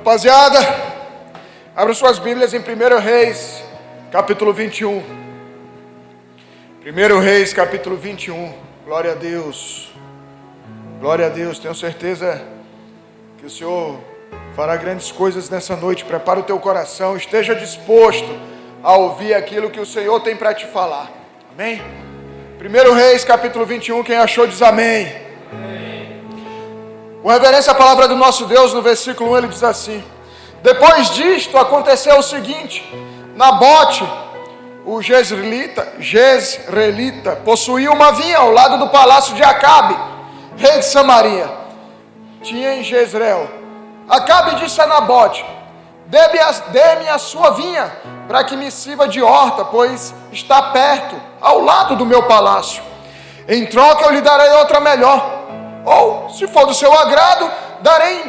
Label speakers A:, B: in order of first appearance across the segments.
A: Rapaziada, abra suas Bíblias em 1 Reis, capítulo 21. 1 Reis, capítulo 21. Glória a Deus. Glória a Deus. Tenho certeza que o Senhor fará grandes coisas nessa noite. Prepara o teu coração. Esteja disposto a ouvir aquilo que o Senhor tem para te falar. Amém? 1 Reis, capítulo 21. Quem achou diz amém. Com reverência à palavra do nosso Deus, no versículo 1 ele diz assim: depois disto aconteceu o seguinte: Nabote, o Jezreelita, possuía uma vinha ao lado do palácio de Acabe, rei de Samaria. Tinha em Jezreel. Acabe disse a Nabote: dê-me a sua vinha, para que me sirva de horta, pois está perto, ao lado do meu palácio. Em troca eu lhe darei outra melhor. Ou, se for do seu agrado, darei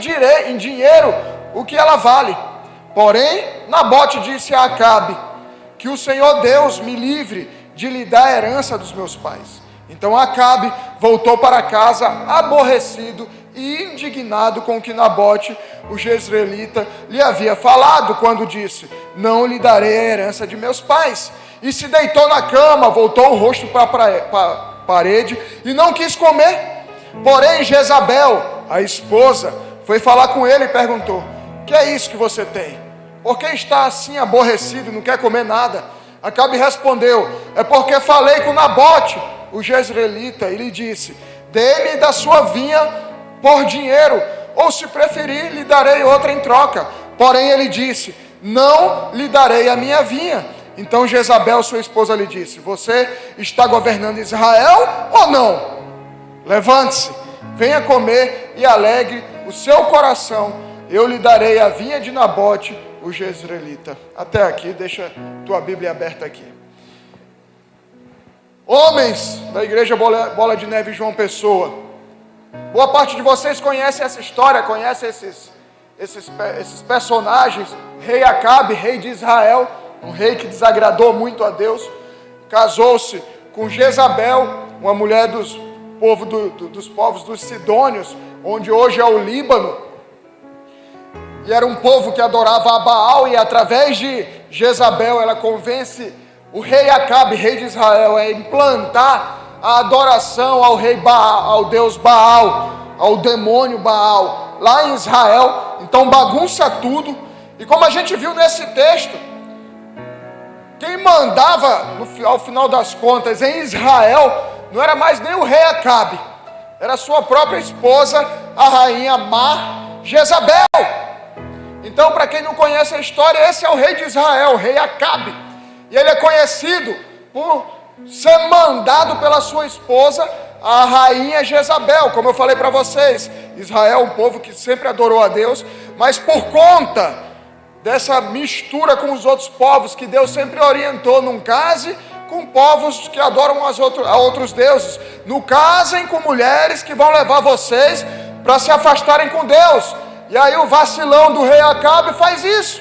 A: em dinheiro o que ela vale. Porém, Nabote disse a Acabe: que o Senhor Deus me livre de lhe dar a herança dos meus pais. Então Acabe voltou para casa, aborrecido e indignado com o que Nabote, o Jezreelita, lhe havia falado, quando disse: não lhe darei a herança de meus pais. E se deitou na cama, voltou o rosto para a parede e não quis comer. Porém Jezabel, a esposa, foi falar com ele e perguntou: que é isso que você tem? Por que está assim aborrecido e não quer comer nada? Acabe respondeu: é porque falei com Nabote, o Jezreelita, e lhe disse: dê-me da sua vinha por dinheiro, ou se preferir, lhe darei outra em troca. Porém ele disse: não lhe darei a minha vinha. Então Jezabel, sua esposa, lhe disse: você está governando Israel ou não? Levante-se, venha comer e alegre o seu coração. Eu lhe darei a vinha de Nabote, o Jezreelita. Até aqui, deixa tua Bíblia aberta aqui. Homens da igreja Bola de Neve João Pessoa, boa parte de vocês conhece essa história, conhece esses personagens. Rei Acabe, rei de Israel, um rei que desagradou muito a Deus, casou-se com Jezabel, uma mulher dos povos dos Sidônios, onde hoje é o Líbano. E era um povo que adorava a Baal, e através de Jezabel ela convence o rei Acabe, rei de Israel, a implantar a adoração ao rei Baal, ao deus Baal, ao demônio Baal, lá em Israel. Então bagunça tudo. E como a gente viu nesse texto, quem mandava ao final das contas em Israel não era mais nem o rei Acabe, era sua própria esposa, a rainha má, Jezabel. Então, para quem não conhece a história, esse é o rei de Israel, o rei Acabe. E ele é conhecido por ser mandado pela sua esposa, a rainha Jezabel. Como eu falei para vocês, Israel é um povo que sempre adorou a Deus, mas por conta dessa mistura com os outros povos, que Deus sempre orientou: não case com povos que adoram a outros deuses, não casem com mulheres que vão levar vocês para se afastarem com Deus. E aí o vacilão do rei Acabe faz isso,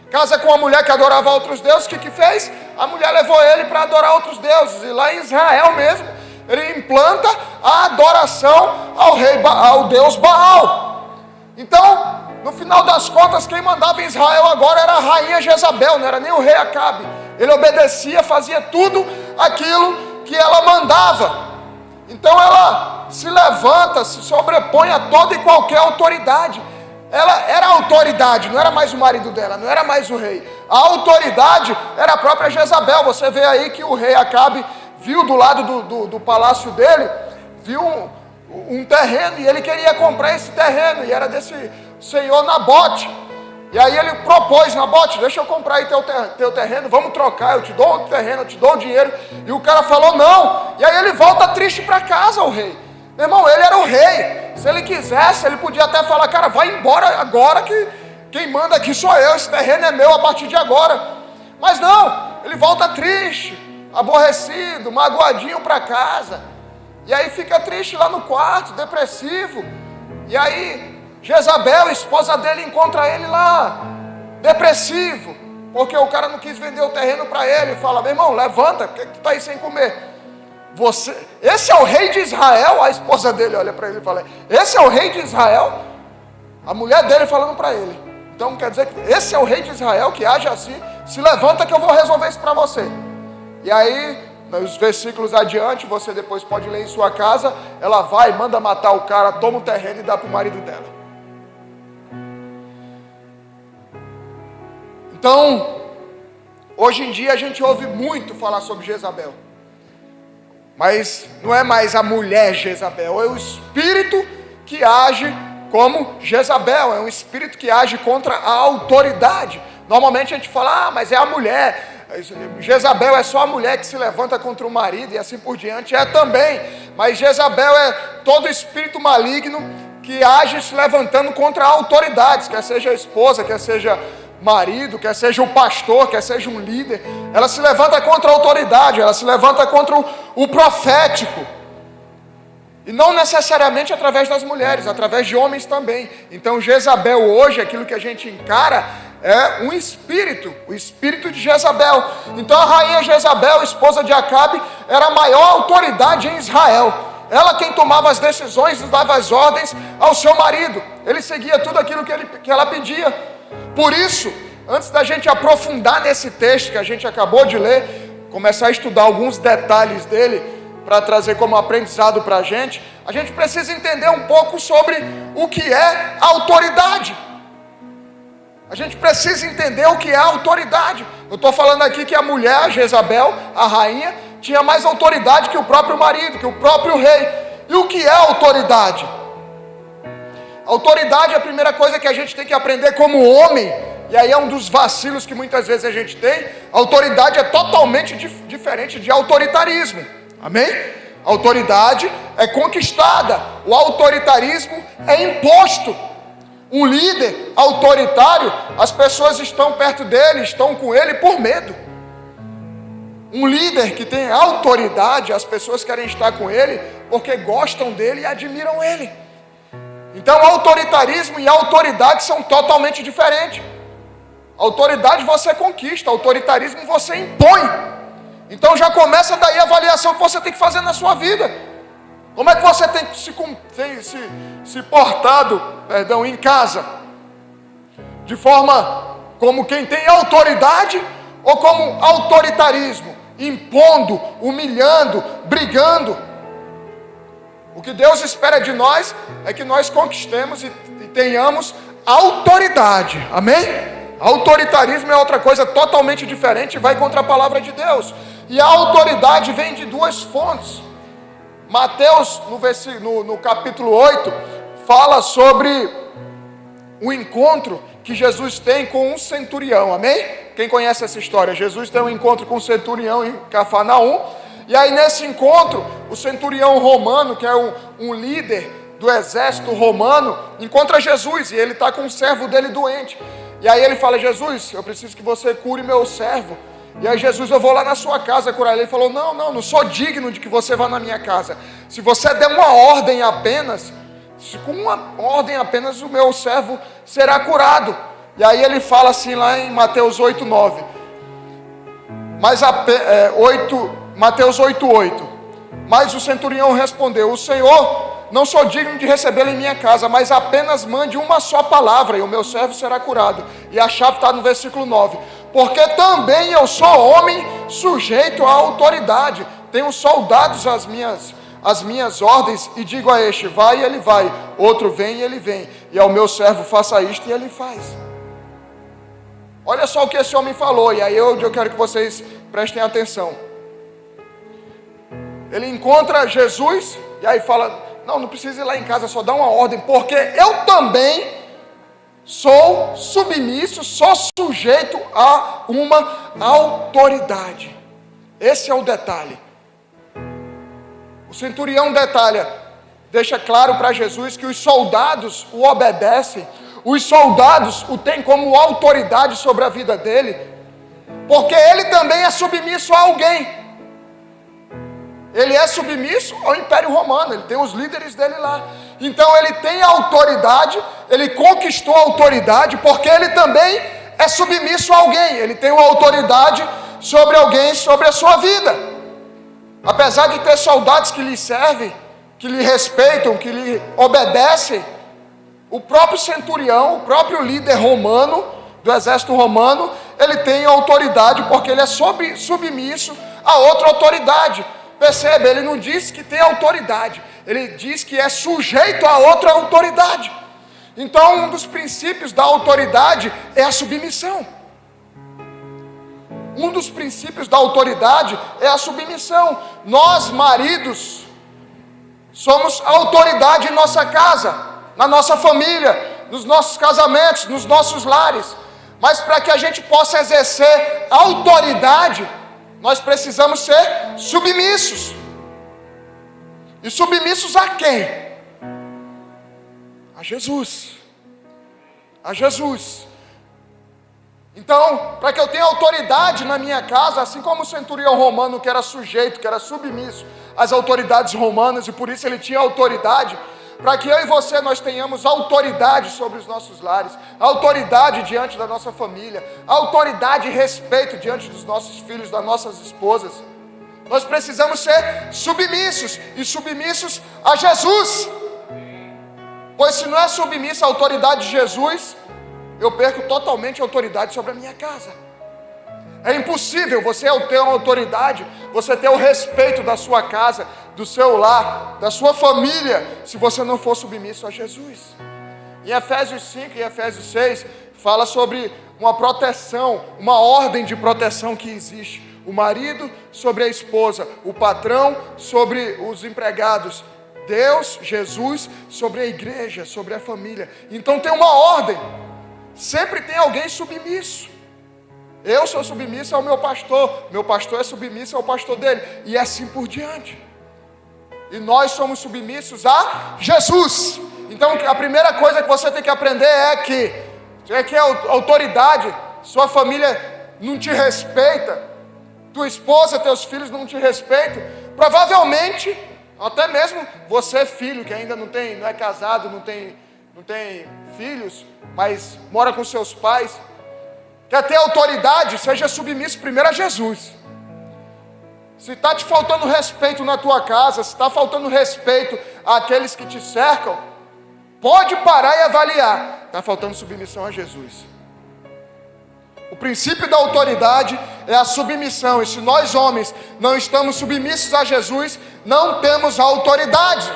A: casa com uma mulher que adorava outros deuses. O que fez? A mulher levou ele para adorar outros deuses, e lá em Israel mesmo, ele implanta a adoração ao deus Baal. Então, no final das contas, quem mandava em Israel agora era a rainha Jezabel, não era nem o rei Acabe. Ele obedecia, fazia tudo aquilo que ela mandava. Então ela se levanta, se sobrepõe a toda e qualquer autoridade. Ela era a autoridade, não era mais o marido dela, não era mais o rei. A autoridade era a própria Jezabel. Você vê aí que o rei Acabe viu do lado do palácio dele, viu um terreno, e ele queria comprar esse terreno, e era desse senhor Nabote. E aí ele propôs: Nabote, deixa eu comprar aí teu terreno, vamos trocar, eu te dou o terreno, eu te dou o dinheiro. E o cara falou não. E aí ele volta triste para casa, o rei. Meu irmão, ele era o rei. Se ele quisesse, ele podia até falar: cara, vai embora agora, que quem manda aqui sou eu, esse terreno é meu a partir de agora. Mas não, ele volta triste, aborrecido, magoadinho para casa. E aí fica triste lá no quarto, depressivo. E aí Jezabel, a esposa dele, encontra ele lá, depressivo, porque o cara não quis vender o terreno para ele. E fala: meu irmão, levanta, por que tu está aí sem comer? Esse é o rei de Israel? A esposa dele olha para ele e fala: esse é o rei de Israel? A mulher dele falando para ele. Então quer dizer que esse é o rei de Israel que age assim, se levanta que eu vou resolver isso para você. E aí, nos versículos adiante, você depois pode ler em sua casa, ela vai, manda matar o cara, toma o terreno e dá para o marido dela. Então, hoje em dia a gente ouve muito falar sobre Jezabel. Mas não é mais a mulher Jezabel, é o espírito que age como Jezabel, é um espírito que age contra a autoridade. Normalmente a gente fala, mas é a mulher. Jezabel é só a mulher que se levanta contra o marido e assim por diante. É também, mas Jezabel é todo espírito maligno que age se levantando contra autoridades, quer seja a esposa, quer seja marido, quer seja o pastor, quer seja um líder. Ela se levanta contra a autoridade, ela se levanta contra o profético. E não necessariamente através das mulheres, através de homens também. Então Jezabel hoje, aquilo que a gente encara, é um espírito, o espírito de Jezabel. Então a rainha Jezabel, esposa de Acabe, era a maior autoridade em Israel. Ela quem tomava as decisões e dava as ordens ao seu marido. Ele seguia tudo aquilo que ela pedia. Por isso, antes da gente aprofundar nesse texto que a gente acabou de ler, começar a estudar alguns detalhes dele, para trazer como aprendizado para a gente precisa entender um pouco sobre o que é autoridade. A gente precisa entender o que é autoridade. Eu estou falando aqui que a mulher, a Jezabel, a rainha, tinha mais autoridade que o próprio marido, que o próprio rei. E o que é autoridade? Autoridade é a primeira coisa que a gente tem que aprender como homem. E aí é um dos vacilos que muitas vezes a gente tem. Autoridade é totalmente diferente de autoritarismo. Amém? A autoridade é conquistada. O autoritarismo é imposto. Um líder autoritário, as pessoas estão perto dele, estão com ele por medo. Um líder que tem autoridade, as pessoas querem estar com ele porque gostam dele e admiram ele. Então autoritarismo e autoridade são totalmente diferentes. Autoridade você conquista, autoritarismo você impõe. Então já começa daí a avaliação que você tem que fazer na sua vida. Como é que você tem se portado, em casa? De forma como quem tem autoridade ou como autoritarismo? Impondo, humilhando, brigando. O que Deus espera de nós é que nós conquistemos e tenhamos autoridade. Amém? Autoritarismo é outra coisa totalmente diferente e vai contra a palavra de Deus. E a autoridade vem de duas fontes. Mateus, no capítulo 8, fala sobre o encontro que Jesus tem com um centurião, amém? Quem conhece essa história? Jesus tem um encontro com um centurião em Cafarnaum. E aí nesse encontro, o centurião romano, que é um líder do exército romano, encontra Jesus. E ele está com um servo dele doente. E aí ele fala, Jesus, eu preciso que você cure meu servo. E aí Jesus, eu vou lá na sua casa curar ele. Ele falou, não sou digno de que você vá na minha casa. Se você der uma ordem apenas, com uma ordem apenas o meu servo será curado. E aí ele fala assim lá em Mateus 8:9. Mateus 8:8. Mas o centurião respondeu, o Senhor, não sou digno de recebê-lo em minha casa, mas apenas mande uma só palavra e o meu servo será curado. E a chave está no versículo 9. Porque também eu sou homem sujeito à autoridade. Tenho soldados às minhas ordens e digo a este, vai e ele vai. Outro vem e ele vem. E ao meu servo faça isto e ele faz. Olha só o que esse homem falou. E aí eu quero que vocês prestem atenção. Ele encontra Jesus e aí fala, não precisa ir lá em casa, só dá uma ordem, porque eu também sou submisso, sou sujeito a uma autoridade. Esse é o detalhe. O centurião deixa claro para Jesus que os soldados o obedecem, os soldados o têm como autoridade sobre a vida dele, porque ele também é submisso a alguém. Ele é submisso ao Império Romano, ele tem os líderes dele lá. Então ele tem autoridade, ele conquistou a autoridade, porque ele também é submisso a alguém. Ele tem uma autoridade sobre alguém, sobre a sua vida. Apesar de ter soldados que lhe servem, que lhe respeitam, que lhe obedecem, O próprio centurião, o próprio líder romano, do exército romano, ele tem autoridade porque ele é submisso a outra autoridade. Percebe, ele não diz que tem autoridade, ele diz que é sujeito a outra autoridade. Então, um dos princípios da autoridade é a submissão. Um dos princípios da autoridade é a submissão. Nós, maridos, somos autoridade em nossa casa, na nossa família, nos nossos casamentos, nos nossos lares. Mas para que a gente possa exercer autoridade, nós precisamos ser submissos. E submissos a quem? A Jesus. A Jesus. Então, para que eu tenha autoridade na minha casa, assim como o centurião romano que era sujeito, que era submisso às autoridades romanas, e por isso ele tinha autoridade, para que eu e você nós tenhamos autoridade sobre os nossos lares, autoridade diante da nossa família, autoridade e respeito diante dos nossos filhos, das nossas esposas, nós precisamos ser submissos, e submissos a Jesus. Pois se não é submisso à autoridade de Jesus, eu perco totalmente a autoridade sobre a minha casa. É impossível você ter uma autoridade, você ter o respeito da sua casa, do seu lar, da sua família, se você não for submisso a Jesus. Em Efésios 5 e Efésios 6, fala sobre uma proteção, uma ordem de proteção que existe. O marido sobre a esposa, o patrão sobre os empregados, Deus, Jesus, sobre a igreja, sobre a família. Então tem uma ordem, sempre tem alguém submisso. Eu sou submisso ao meu pastor é submisso ao pastor dele, e assim por diante. E nós somos submissos a Jesus. Então a primeira coisa que você tem que aprender é que a autoridade, sua família não te respeita, tua esposa, teus filhos não te respeitam, provavelmente, até mesmo você filho, que ainda não é casado, não tem filhos, mas mora com seus pais, quer ter autoridade, seja submisso primeiro a Jesus. Se está te faltando respeito na tua casa, se está faltando respeito àqueles que te cercam, pode parar e avaliar. Está faltando submissão a Jesus. O princípio da autoridade é a submissão. E se nós homens não estamos submissos a Jesus, não temos autoridade.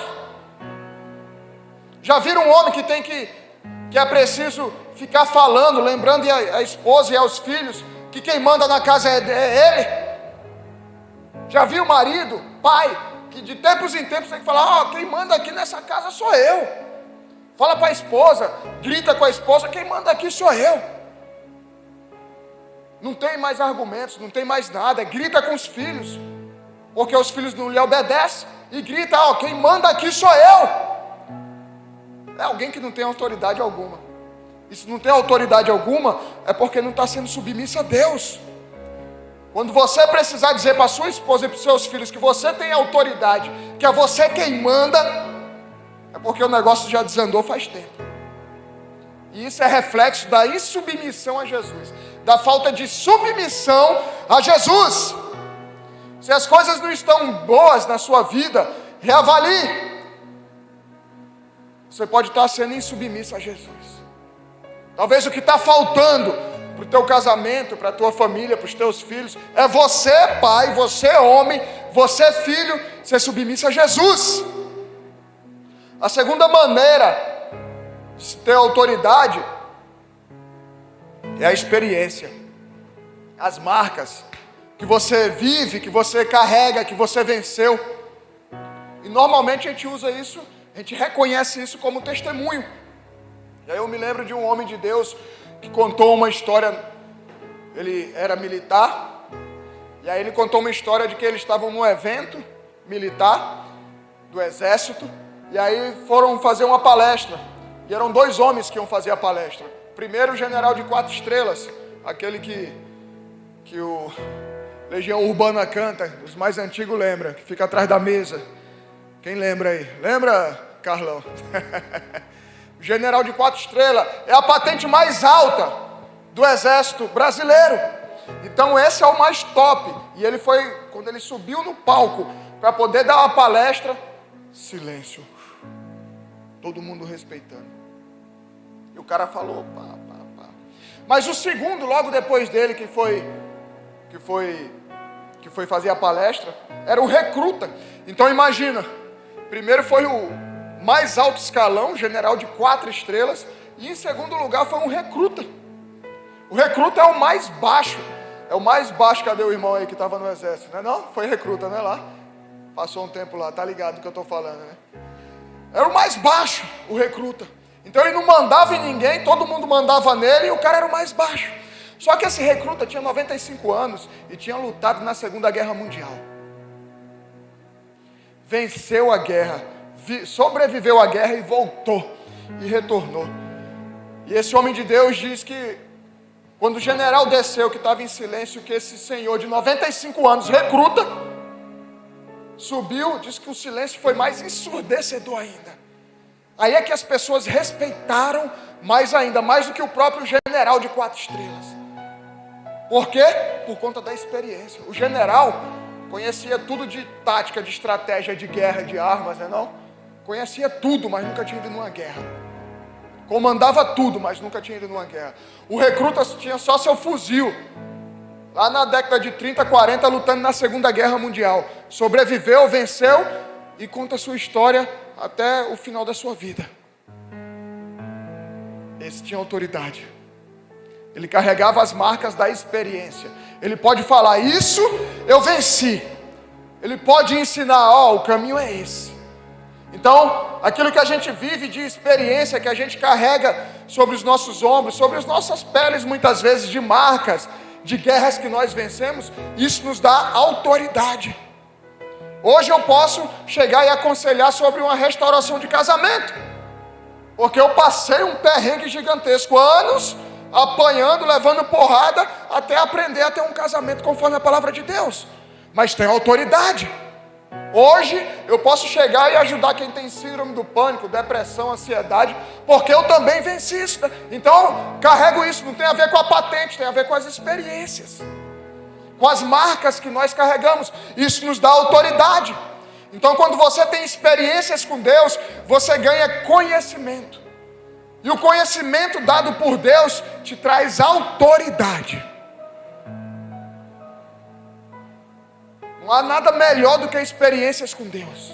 A: Já viram um homem que é preciso ficar falando, lembrando a esposa e aos filhos, que quem manda na casa é ele? Já viu o marido, pai, que de tempos em tempos tem que falar, quem manda aqui nessa casa sou eu. Fala para a esposa, grita com a esposa, quem manda aqui sou eu. Não tem mais argumentos, não tem mais nada, grita com os filhos, porque os filhos não lhe obedecem, e grita, quem manda aqui sou eu. É alguém que não tem autoridade alguma. E se não tem autoridade alguma, é porque não está sendo submisso a Deus. Quando você precisar dizer para sua esposa e para os seus filhos que você tem autoridade, que é você quem manda, é porque o negócio já desandou faz tempo. E isso é reflexo da insubmissão a Jesus, da falta de submissão a Jesus. Se as coisas não estão boas na sua vida, reavalie. Você pode estar sendo insubmisso a Jesus. Talvez o que está faltando para o teu casamento, para a tua família, para os teus filhos, é você pai, você homem, você filho, ser submisso a Jesus. A segunda maneira de ter autoridade é a experiência, as marcas que você vive, que você carrega, que você venceu. E normalmente a gente usa isso, a gente reconhece isso como testemunho. E aí eu me lembro de um homem de Deus que contou uma história. Ele era militar, e aí ele contou uma história de que eles estavam num evento militar do exército, e aí foram fazer uma palestra, e eram 2 homens que iam fazer a palestra. Primeiro o general de 4 estrelas, aquele que o Legião Urbana canta, os mais antigos lembram, que fica atrás da mesa. Quem lembra aí? Lembra, Carlão? O general de 4 estrelas é a patente mais alta do exército brasileiro. Então esse é o mais top. E ele foi, quando ele subiu no palco para poder dar uma palestra, silêncio. Todo mundo respeitando. E o cara falou, pá. Mas o segundo, logo depois dele, que foi fazer a palestra, era o recruta. Então imagina, primeiro foi o mais alto escalão, general de 4 estrelas, e em segundo lugar foi um recruta. O recruta é o mais baixo. É o mais baixo. Cadê o irmão aí que estava no exército? Não é não? Foi recruta, não é lá? Passou um tempo lá, tá ligado do que eu estou falando, né? Era o mais baixo, o recruta. Então ele não mandava em ninguém, todo mundo mandava nele e o cara era o mais baixo. Só que esse recruta tinha 95 anos e tinha lutado na Segunda Guerra Mundial. Venceu a guerra, sobreviveu à guerra e voltou e retornou. E esse homem de Deus diz que quando o general desceu, que estava em silêncio, que esse senhor de 95 anos, recruta, subiu, diz que o silêncio foi mais ensurdecedor ainda. Aí é que as pessoas respeitaram mais ainda, mais do que o próprio general de 4 estrelas. Por quê? Por conta da experiência. O general conhecia tudo de tática, de estratégia, de guerra, de armas, né não? Conhecia tudo, mas nunca tinha ido numa guerra. Comandava tudo, mas nunca tinha ido numa guerra. O recruta tinha só seu fuzil. Lá na década de 30, 40, lutando na Segunda Guerra Mundial. Sobreviveu, venceu e conta a sua história até o final da sua vida. Esse tinha autoridade. Ele carregava as marcas da experiência. Ele pode falar, isso eu venci. Ele pode ensinar, o caminho é esse. Então, aquilo que a gente vive de experiência, que a gente carrega sobre os nossos ombros, sobre as nossas peles, muitas vezes, de marcas, de guerras que nós vencemos, isso nos dá autoridade. Hoje eu posso chegar e aconselhar sobre uma restauração de casamento, porque eu passei um perrengue gigantesco, anos apanhando, levando porrada, até aprender a ter um casamento conforme a palavra de Deus, mas tem autoridade. Hoje eu posso chegar e ajudar quem tem síndrome do pânico, depressão, ansiedade, porque eu também venci isso. Então carrego isso, não tem a ver com a patente, tem a ver com as experiências, com as marcas que nós carregamos. Isso nos dá autoridade. Então quando você tem experiências com Deus, você ganha conhecimento. E o conhecimento dado por Deus te traz autoridade. Não há nada melhor do que experiências com Deus.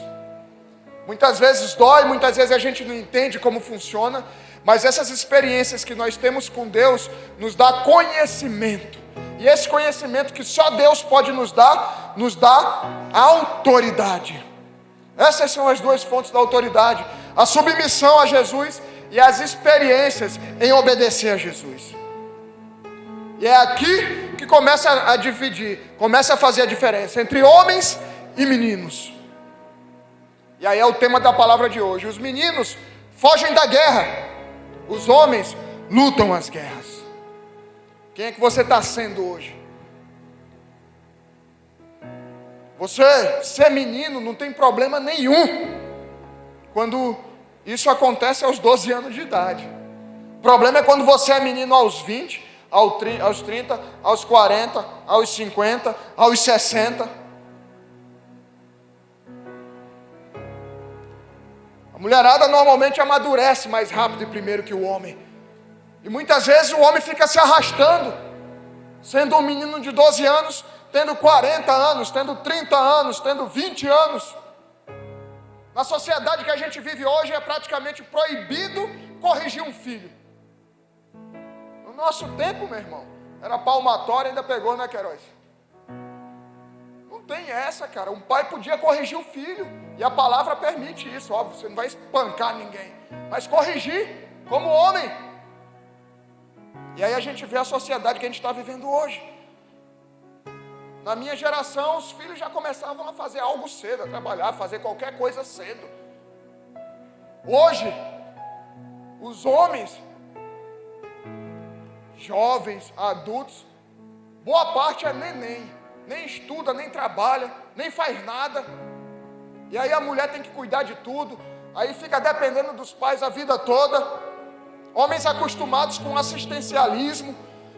A: Muitas vezes dói, muitas vezes a gente não entende como funciona, mas essas experiências que nós temos com Deus nos dá conhecimento. E esse conhecimento que só Deus pode nos dá autoridade. Essas são as duas fontes da autoridade: a submissão a Jesus e as experiências em obedecer a Jesus. E é aqui que começa a dividir, começa a fazer a diferença entre homens e meninos. E aí é o tema da palavra de hoje. Os meninos fogem da guerra, os homens lutam as guerras. Quem é que você está sendo hoje? Você ser menino não tem problema nenhum quando isso acontece aos 12 anos de idade. O problema é quando você é menino aos 20, aos 30, aos 40, aos 50, aos 60. A mulherada normalmente amadurece mais rápido e primeiro que o homem. E muitas vezes o homem fica se arrastando, sendo um menino de 12 anos, tendo 40 anos, tendo 30 anos, tendo 20 anos. Na sociedade que a gente vive hoje é praticamente proibido corrigir um filho. No nosso tempo, meu irmão, era palmatória, ainda pegou, né, Queiroz? Não tem essa, cara. Um pai podia corrigir o filho, e a palavra permite isso, óbvio, você não vai espancar ninguém, mas corrigir como homem. E aí a gente vê a sociedade que a gente está vivendo hoje. Na minha geração, os filhos já começavam a fazer algo cedo, a trabalhar, a fazer qualquer coisa cedo. Hoje, os homens, jovens, adultos, boa parte é neném, nem estuda, nem trabalha, nem faz nada. E aí a mulher tem que cuidar de tudo, aí fica dependendo dos pais a vida toda. Homens acostumados com assistencialismo,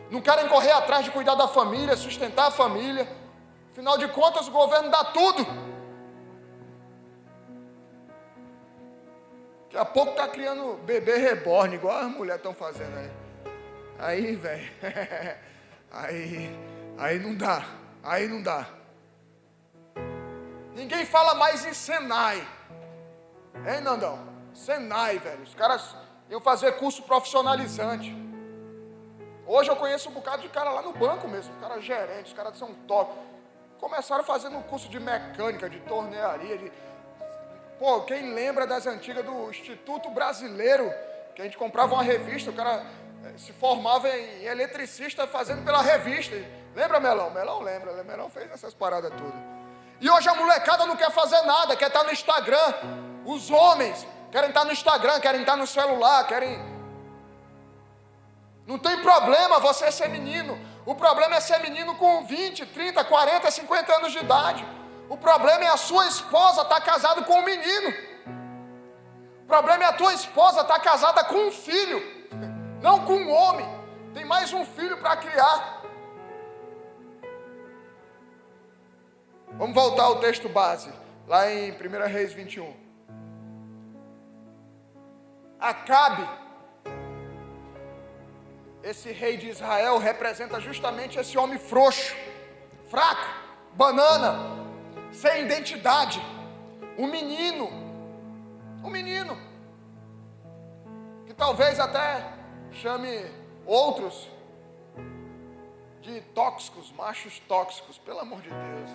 A: não querem correr atrás de cuidar da família, sustentar a família. Afinal de contas, o governo dá tudo. Daqui a pouco tá criando bebê reborn, igual as mulheres estão fazendo aí. Aí, velho, aí não dá, aí não dá. Ninguém fala mais em Senai. Hein, Nandão? Senai, velho. Os caras iam fazer curso profissionalizante. Hoje eu conheço um bocado de cara lá no banco mesmo. Os caras gerentes, os caras são top. Começaram fazendo um curso de mecânica, de tornearia, de... Pô, quem lembra das antigas do Instituto Brasileiro, que a gente comprava uma revista, o cara se formava em eletricista fazendo pela revista. Lembra, Melão? Melão lembra, Melão fez essas paradas todas. E hoje a molecada não quer fazer nada, quer estar no Instagram. Os homens querem estar no Instagram, querem estar no celular, querem... Não tem problema você ser menino. O problema é ser menino com 20, 30, 40, 50 anos de idade. O problema é a sua esposa estar casada com um menino. O problema é a tua esposa estar casada com um filho, não com um homem. Tem mais um filho para criar. Vamos voltar ao texto base, lá em 1 Reis 21. Acabe, esse rei de Israel, representa justamente esse homem frouxo, fraco, banana, sem identidade. Um menino, que talvez até chame outros de tóxicos, machos tóxicos, pelo amor de Deus.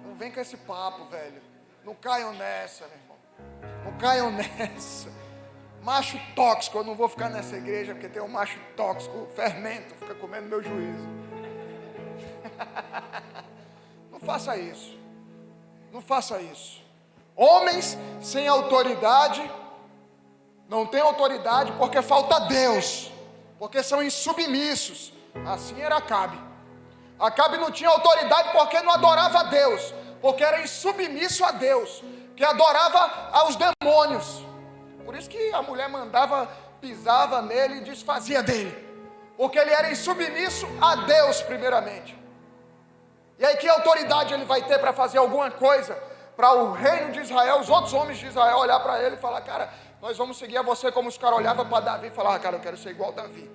A: Não vem com esse papo, velho. Não caiam nessa, meu irmão. Não caiam nessa. Macho tóxico, eu não vou ficar nessa igreja porque tem um macho tóxico, o fermento fica comendo meu juízo. Não faça isso. Não faça isso. Homens sem autoridade não têm autoridade porque falta Deus, porque são insubmissos. Assim era Acabe. Acabe não tinha autoridade porque não adorava a Deus, porque era insubmisso a Deus, que adorava aos demônios. Por isso que a mulher mandava, pisava nele e desfazia dele, porque ele era insubmisso a Deus primeiramente. E aí que autoridade ele vai ter para fazer alguma coisa para o reino de Israel, os outros homens de Israel olhar para ele e falar: cara, nós vamos seguir a você, como os caras olhavam para Davi e falavam: cara, eu quero ser igual a Davi.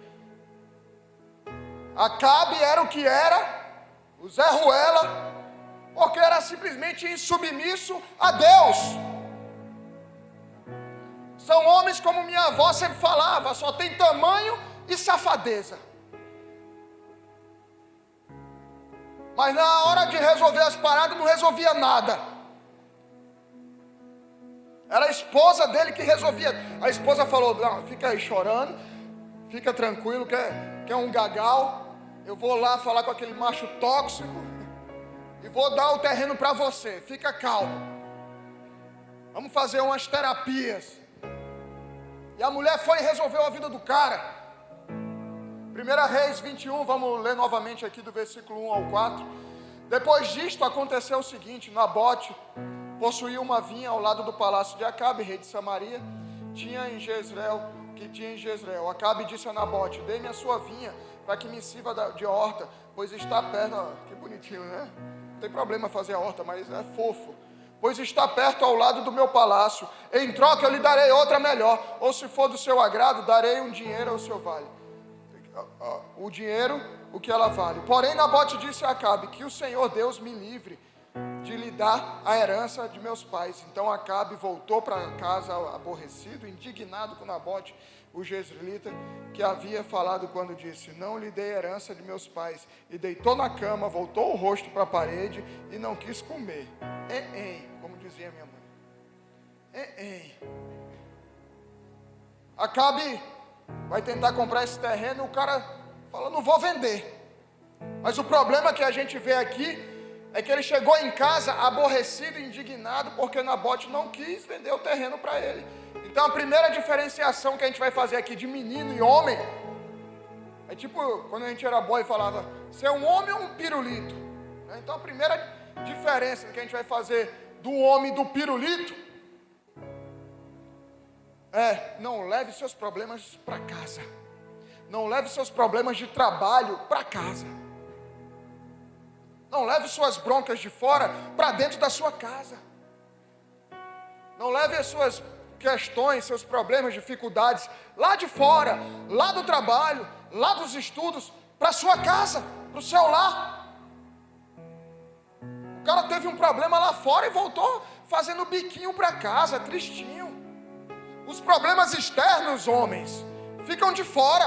A: Acabe era o que era, o Zé Ruela, porque era simplesmente insubmisso a Deus. São homens como minha avó sempre falava, só tem tamanho e safadeza. Mas na hora de resolver as paradas não resolvia nada. Era a esposa dele que resolvia. A esposa falou: não, fica aí chorando, fica tranquilo, que é um gagal. Eu vou lá falar com aquele macho tóxico e vou dar o terreno para você, fica calmo. Vamos fazer umas terapias. E a mulher foi e resolveu a vida do cara. 1 Reis 21, vamos ler novamente aqui do versículo 1 ao 4. Depois disto aconteceu o seguinte: Nabote possuía uma vinha ao lado do palácio de Acabe, rei de Samaria, tinha em Jezreel. Acabe disse a Nabote: dê-me a sua vinha, para que me sirva de horta, pois está perto. Que bonitinho, né? Não tem problema fazer a horta, mas é fofo. Pois está perto ao lado do meu palácio. Em troca eu lhe darei outra melhor, ou se for do seu agrado, darei um dinheiro ao seu vale. O dinheiro, o que ela vale. Porém Nabote disse a Acabe: que o Senhor Deus me livre de lhe dar a herança de meus pais. Então Acabe voltou para casa aborrecido, indignado com Nabote, o jezreelita, que havia falado quando disse: não lhe dei a herança de meus pais. E deitou na cama, voltou o rosto para a parede e não quis comer. Como dizia minha mãe. Acabe vai tentar comprar esse terreno, o cara fala: não vou vender. Mas o problema que a gente vê aqui é que ele chegou em casa aborrecido e indignado porque Nabote não quis vender o terreno para ele. Então a primeira diferenciação que a gente vai fazer aqui de menino e homem é tipo quando a gente era boy e falava: você é um homem ou um pirulito? Então a primeira diferença que a gente vai fazer do homem e do pirulito é: não leve seus problemas para casa. Não leve seus problemas de trabalho para casa. Não leve suas broncas de fora para dentro da sua casa. leve as suas questões, seus problemas, dificuldades, lá de fora, lá do trabalho, lá dos estudos, para sua casa, para o seu lar. O cara teve um problema lá fora e voltou fazendo biquinho para casa, tristinho. Os problemas externos, homens, ficam de fora.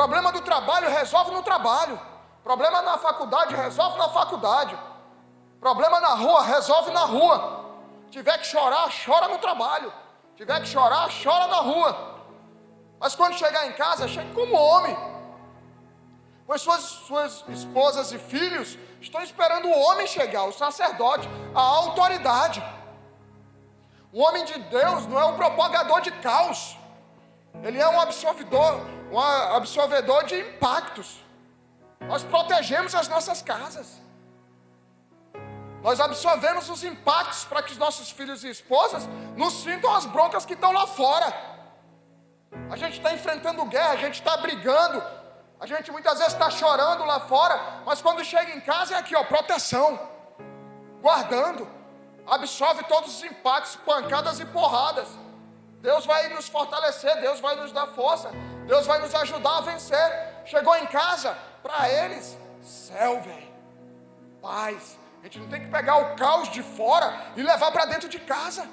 A: Problema do trabalho, resolve no trabalho. Problema na faculdade, resolve na faculdade. Problema na rua, resolve na rua. Tiver que chorar, chora no trabalho. Tiver que chorar, chora na rua. Mas quando chegar em casa, chegue como homem. Pois suas esposas e filhos estão esperando o homem chegar, o sacerdote, a autoridade. O homem de Deus não é um propagador de caos. Ele é um absorvedor de impactos. Nós protegemos as nossas casas. Nós absorvemos os impactos para que os nossos filhos e esposas não sintam as broncas que estão lá fora. A gente está enfrentando guerra, a gente está brigando, a gente muitas vezes está chorando lá fora, mas quando chega em casa é aqui, ó, proteção, guardando, absorve todos os impactos, pancadas e porradas. Deus vai nos fortalecer, Deus vai nos dar força, Deus vai nos ajudar a vencer. Chegou em casa, para eles, céu, velho, paz. A gente não tem que pegar o caos de fora e levar para dentro de casa.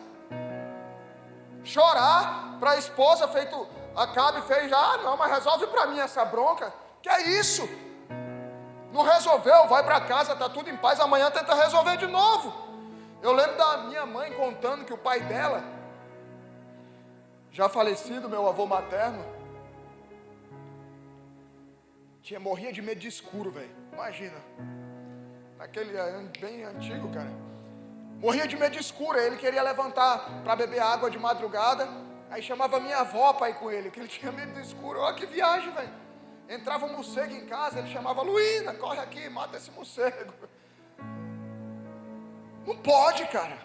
A: Chorar para a esposa, feito Acabe fez, não, mas resolve para mim essa bronca. Que é isso? Não resolveu, vai para casa, está tudo em paz, amanhã tenta resolver de novo. Eu lembro da minha mãe contando que o pai dela, já falecido, meu avô materno, morria de medo de escuro, velho. Imagina. Naquele ano bem antigo, cara. Morria de medo de escuro. Ele queria levantar para beber água de madrugada. Aí chamava minha avó para ir com ele, que ele tinha medo do escuro. Olha que viagem, velho. Entrava um morcego em casa, ele chamava Luína, corre aqui, mata esse morcego. Não pode, cara.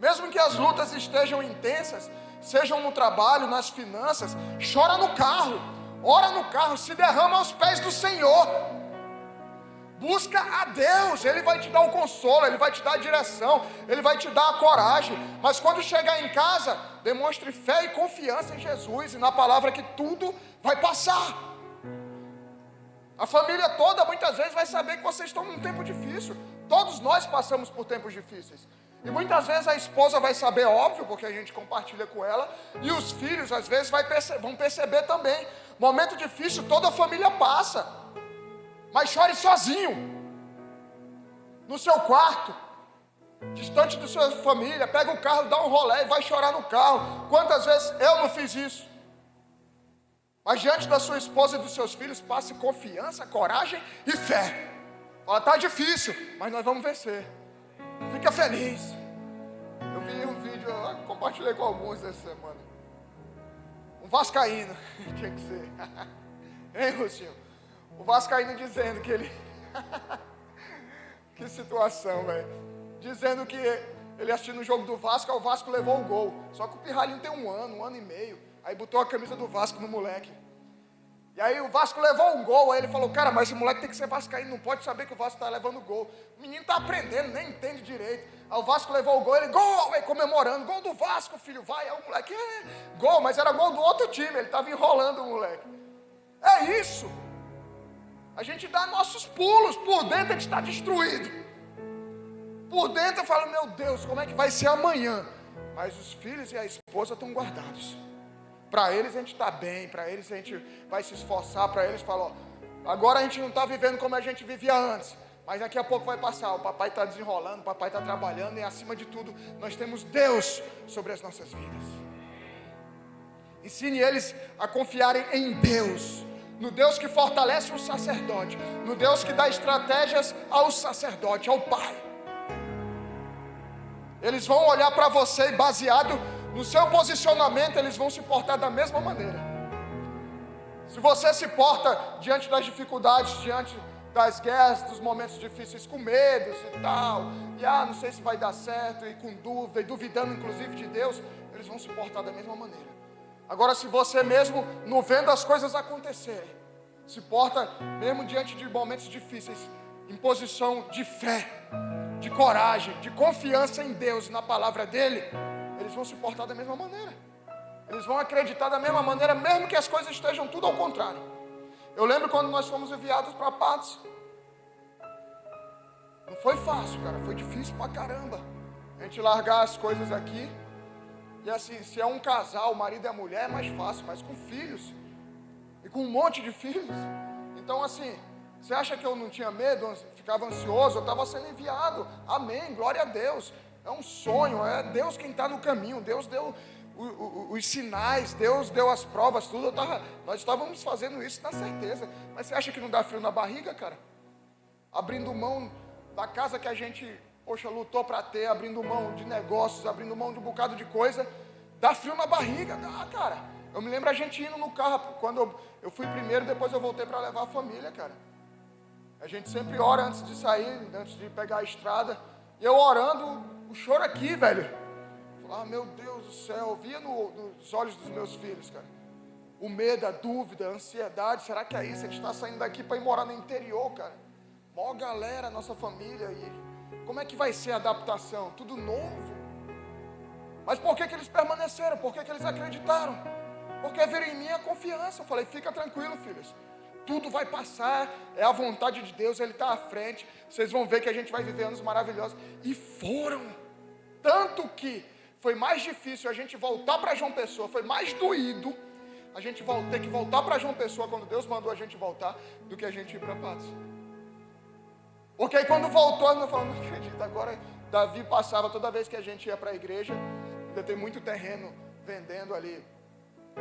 A: Mesmo que as lutas estejam intensas, sejam no trabalho, nas finanças, chora no carro, ora no carro, se derrama aos pés do Senhor. Busca a Deus, Ele vai te dar o consolo, Ele vai te dar a direção, Ele vai te dar a coragem. Mas quando chegar em casa, demonstre fé e confiança em Jesus e na palavra que tudo vai passar. A família toda muitas vezes vai saber que vocês estão num tempo difícil. Todos nós passamos por tempos difíceis. E muitas vezes a esposa vai saber, óbvio, porque a gente compartilha com ela. E os filhos às vezes vão perceber também. Momento difícil toda a família passa. Mas chore sozinho, no seu quarto, distante da sua família. Pega o carro, dá um rolê e vai chorar no carro. Quantas vezes eu não fiz isso? Mas diante da sua esposa e dos seus filhos, passe confiança, coragem e fé. Fala, tá difícil, mas nós vamos vencer. Fica feliz. Eu vi um vídeo, eu compartilhei com alguns essa semana. Um vascaíno, tinha que ser. Hein, Lucinho? O vascaíno dizendo que ele... Que situação, velho. Dizendo que ele assistindo o jogo do Vasco, o Vasco levou o gol. Só que o Pirralhinho tem um ano e meio. Aí botou a camisa do Vasco no moleque. E aí o Vasco levou um gol. Aí ele falou, cara, mas esse moleque tem que ser vascaíno, não pode saber que o Vasco está levando o gol. O menino está aprendendo, nem entende direito. Aí o Vasco levou o gol, ele, gol, aí comemorando. Gol do Vasco, filho, vai. Aí o moleque, gol, mas era gol do outro time. Ele estava enrolando o moleque. É isso. A gente dá nossos pulos, por dentro a gente está destruído. Por dentro eu falo, meu Deus, como é que vai ser amanhã? Mas os filhos e a esposa estão guardados. Para eles a gente está bem, para eles a gente vai se esforçar, para eles fala, ó, agora a gente não está vivendo como a gente vivia antes, mas daqui a pouco vai passar, o papai está desenrolando, o papai está trabalhando e acima de tudo, nós temos Deus sobre as nossas vidas. Ensine eles a confiarem em Deus, no Deus que fortalece o sacerdote, no Deus que dá estratégias ao sacerdote, ao pai. Eles vão olhar para você e baseado no seu posicionamento, eles vão se portar da mesma maneira. Se você se porta diante das dificuldades, diante das guerras, dos momentos difíceis, com medos e tal, e não sei se vai dar certo, e com dúvida, e duvidando inclusive de Deus, eles vão se portar da mesma maneira. Agora, se você mesmo, não vendo as coisas acontecerem, se porta mesmo diante de momentos difíceis, em posição de fé, de coragem, de confiança em Deus e na palavra dele, eles vão se portar da mesma maneira. Eles vão acreditar da mesma maneira, mesmo que as coisas estejam tudo ao contrário. Eu lembro quando nós fomos enviados para Patos. Não foi fácil, cara, foi difícil pra caramba. A gente largar as coisas aqui. E assim, se é um casal, o marido e a mulher, é mais fácil, mas com filhos. E com um monte de filhos. Então assim, você acha que eu não tinha medo, ficava ansioso? Eu estava sendo enviado. Amém, glória a Deus. É um sonho, é Deus quem está no caminho. Deus deu os sinais, Deus deu as provas, tudo. Nós estávamos fazendo isso na certeza. Mas você acha que não dá frio na barriga, cara? Abrindo mão da casa que a gente, poxa, lutou para ter, abrindo mão de negócios, abrindo mão de um bocado de coisa. Dá frio na barriga, dá, cara. Eu me lembro a gente indo no carro, quando eu fui primeiro, depois eu voltei para levar a família, cara. A gente sempre ora antes de sair, antes de pegar a estrada. E eu orando, o choro aqui, velho. Ah, meu Deus do céu, eu via nos olhos dos meus filhos, cara. O medo, a dúvida, a ansiedade. Será que é isso? A gente está saindo daqui para ir morar no interior, cara. Mó galera, nossa família. E como é que vai ser a adaptação? Tudo novo. Mas por que eles permaneceram? Por que eles acreditaram? Porque viram em mim a confiança. Eu falei, fica tranquilo, filhos. Tudo vai passar, é a vontade de Deus, Ele está à frente. Vocês vão ver que a gente vai viver anos maravilhosos. E foram. Tanto que foi mais difícil a gente voltar para João Pessoa, foi mais doído a gente ter que voltar para João Pessoa quando Deus mandou a gente voltar, do que a gente ir para Patos. Porque aí quando voltou, eu falei, não acredito, agora Davi passava toda vez que a gente ia para a igreja, ainda tem muito terreno vendendo ali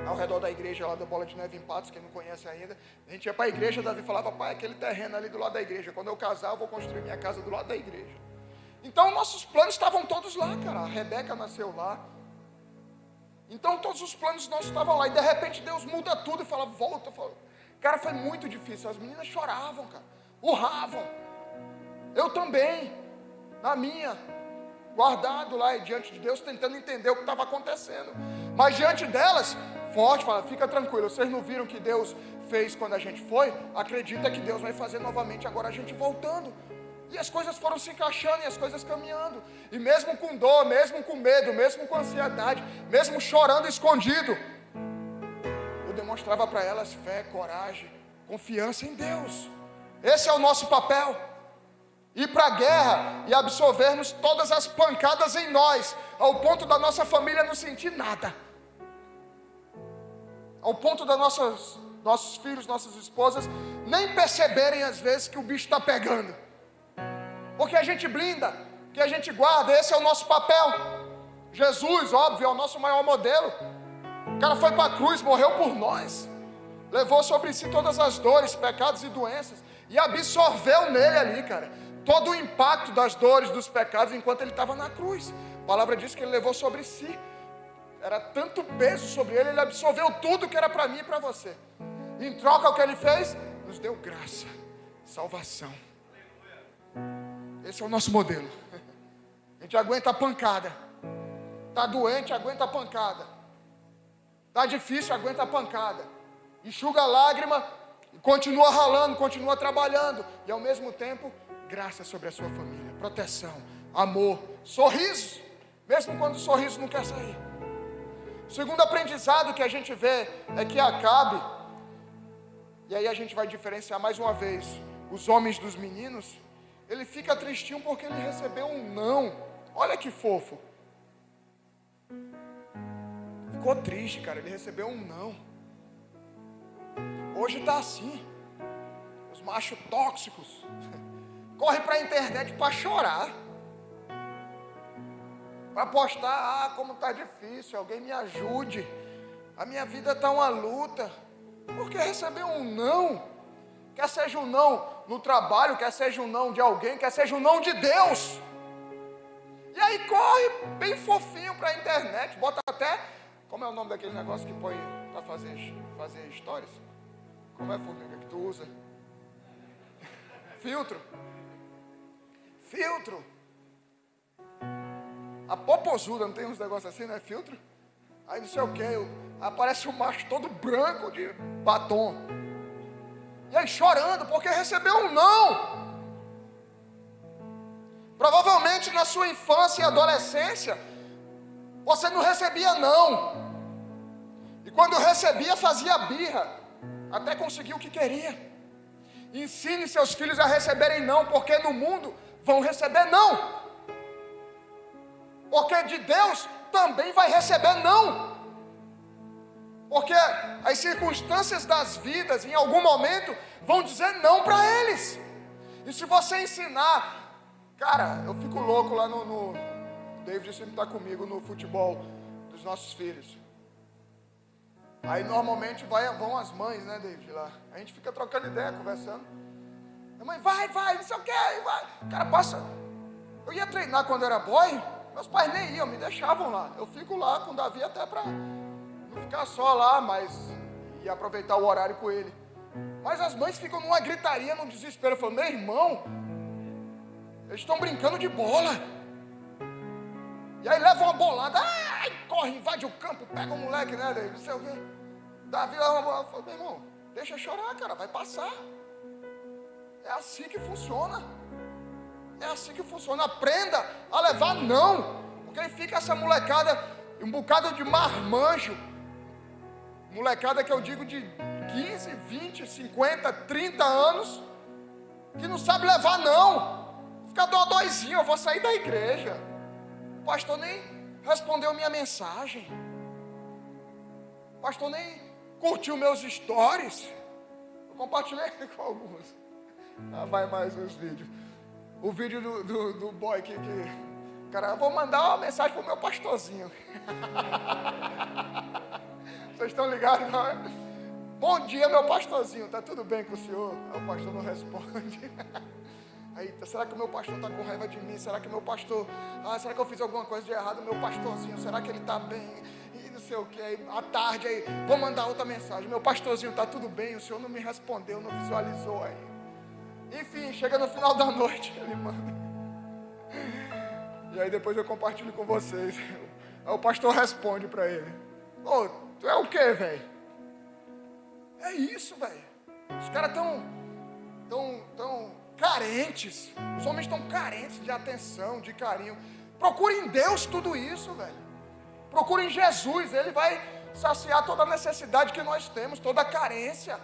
A: ao redor da igreja lá da Bola de Neve em Patos, quem não conhece ainda. A gente ia para a igreja, Davi falava, pai, aquele terreno ali do lado da igreja, quando eu casar eu vou construir minha casa do lado da igreja. Então nossos planos estavam todos lá, cara. A Rebeca nasceu lá. Então todos os planos nossos estavam lá. E de repente Deus muda tudo e fala, volta. Cara, foi muito difícil. As meninas choravam, cara. Urravam. Eu também. Na minha. Guardado lá diante de Deus, tentando entender o que estava acontecendo. Mas diante delas, forte, fala, fica tranquilo. Vocês não viram o que Deus fez quando a gente foi? Acredita que Deus vai fazer novamente agora a gente voltando. E as coisas foram se encaixando, e as coisas caminhando. E mesmo com dor, mesmo com medo, mesmo com ansiedade, mesmo chorando escondido, eu demonstrava para elas fé, coragem, confiança em Deus. Esse é o nosso papel. Ir para a guerra e absorvermos todas as pancadas em nós, ao ponto da nossa família não sentir nada. Ao ponto da nossos filhos, nossas esposas, nem perceberem às vezes que o bicho está pegando. Porque a gente blinda, que a gente guarda, esse é o nosso papel. Jesus, óbvio, é o nosso maior modelo. O cara foi para a cruz, morreu por nós. Levou sobre si todas as dores, pecados e doenças. E absorveu nele ali, cara, todo o impacto das dores, dos pecados, enquanto ele estava na cruz. A palavra diz que ele levou sobre si. Era tanto peso sobre ele, ele absorveu tudo que era para mim e para você. Em troca, o que ele fez? Nos deu graça, salvação. Esse é o nosso modelo. A gente aguenta a pancada. Está doente, aguenta a pancada. Está difícil, aguenta a pancada. Enxuga a lágrima, continua ralando, continua trabalhando. E ao mesmo tempo, graça sobre a sua família, proteção, amor, sorriso. Mesmo quando o sorriso não quer sair. O segundo aprendizado que a gente vê é que Acabe, e aí a gente vai diferenciar mais uma vez os homens dos meninos. Ele fica tristinho porque ele recebeu um não. Olha que fofo. Ficou triste, cara. Ele recebeu um não. Hoje está assim. Os machos tóxicos corre para a internet para chorar, para postar, como está difícil, alguém me ajude, a minha vida está uma luta. Porque recebeu um não. Quer seja um não no trabalho, quer seja um não de alguém, quer seja um não de Deus. E aí corre bem fofinho para a internet, bota até, como é o nome daquele negócio que põe para fazer stories? Como é, formiga, que tu usa? Filtro. A popozuda, não tem uns negócios assim, né? Filtro. Aí não sei o que, aparece um macho todo branco de batom. E aí chorando porque recebeu um não. Provavelmente na sua infância e adolescência, você não recebia não. E quando recebia, fazia birra, até conseguir o que queria. Ensine seus filhos a receberem não, porque no mundo vão receber não. Porque de Deus também vai receber não. Porque as circunstâncias das vidas, em algum momento, vão dizer não para eles. E se você ensinar, cara, eu fico louco lá no David sempre está comigo no futebol dos nossos filhos. Aí normalmente vão as mães, né, David, lá. A gente fica trocando ideia, conversando. A mãe, vai, não sei o que, vai. Cara, passa. Eu ia treinar quando era boy, meus pais nem iam, me deixavam lá. Eu fico lá com o Davi até para não ficar só lá, mas e aproveitar o horário com ele. Mas as mães ficam numa gritaria, num desespero. Eu falo, meu irmão, eles estão brincando de bola. E aí leva uma bolada, ai, corre, invade o campo, pega o moleque, né, David, não sei o quê. Davi leva uma bolada, eu falo, meu irmão, deixa chorar, cara, vai passar. É assim que funciona. É assim que funciona. Aprenda a levar não. Porque aí fica essa molecada, um bocado de marmanjo. Molecada que eu digo de 15, 20, 50, 30 anos, que não sabe levar não. Fica dodóizinho, eu vou sair da igreja. O pastor nem respondeu minha mensagem. O pastor nem curtiu meus stories. Eu compartilhei com alguns. Vai mais uns vídeos. O vídeo do boy que cara, eu vou mandar uma mensagem pro meu pastorzinho. Vocês estão ligados, não é? Bom dia, meu pastorzinho, tá tudo bem com o senhor? Aí o pastor não responde. Aí, será que o meu pastor está com raiva de mim? Será que meu pastor... será que eu fiz alguma coisa de errado? Meu pastorzinho, será que ele está bem? E não sei o que. Aí, à tarde, aí, vou mandar outra mensagem. Meu pastorzinho, está tudo bem? O senhor não me respondeu, não visualizou aí. Enfim, chega no final da noite, ele manda. E aí depois eu compartilho com vocês. Aí o pastor responde para ele. Ô, tu é o quê, velho? É isso, velho. Os caras tão carentes. Os homens estão carentes de atenção, de carinho. Procure em Deus tudo isso, velho. Procure em Jesus. Ele vai saciar toda a necessidade que nós temos, toda a carência.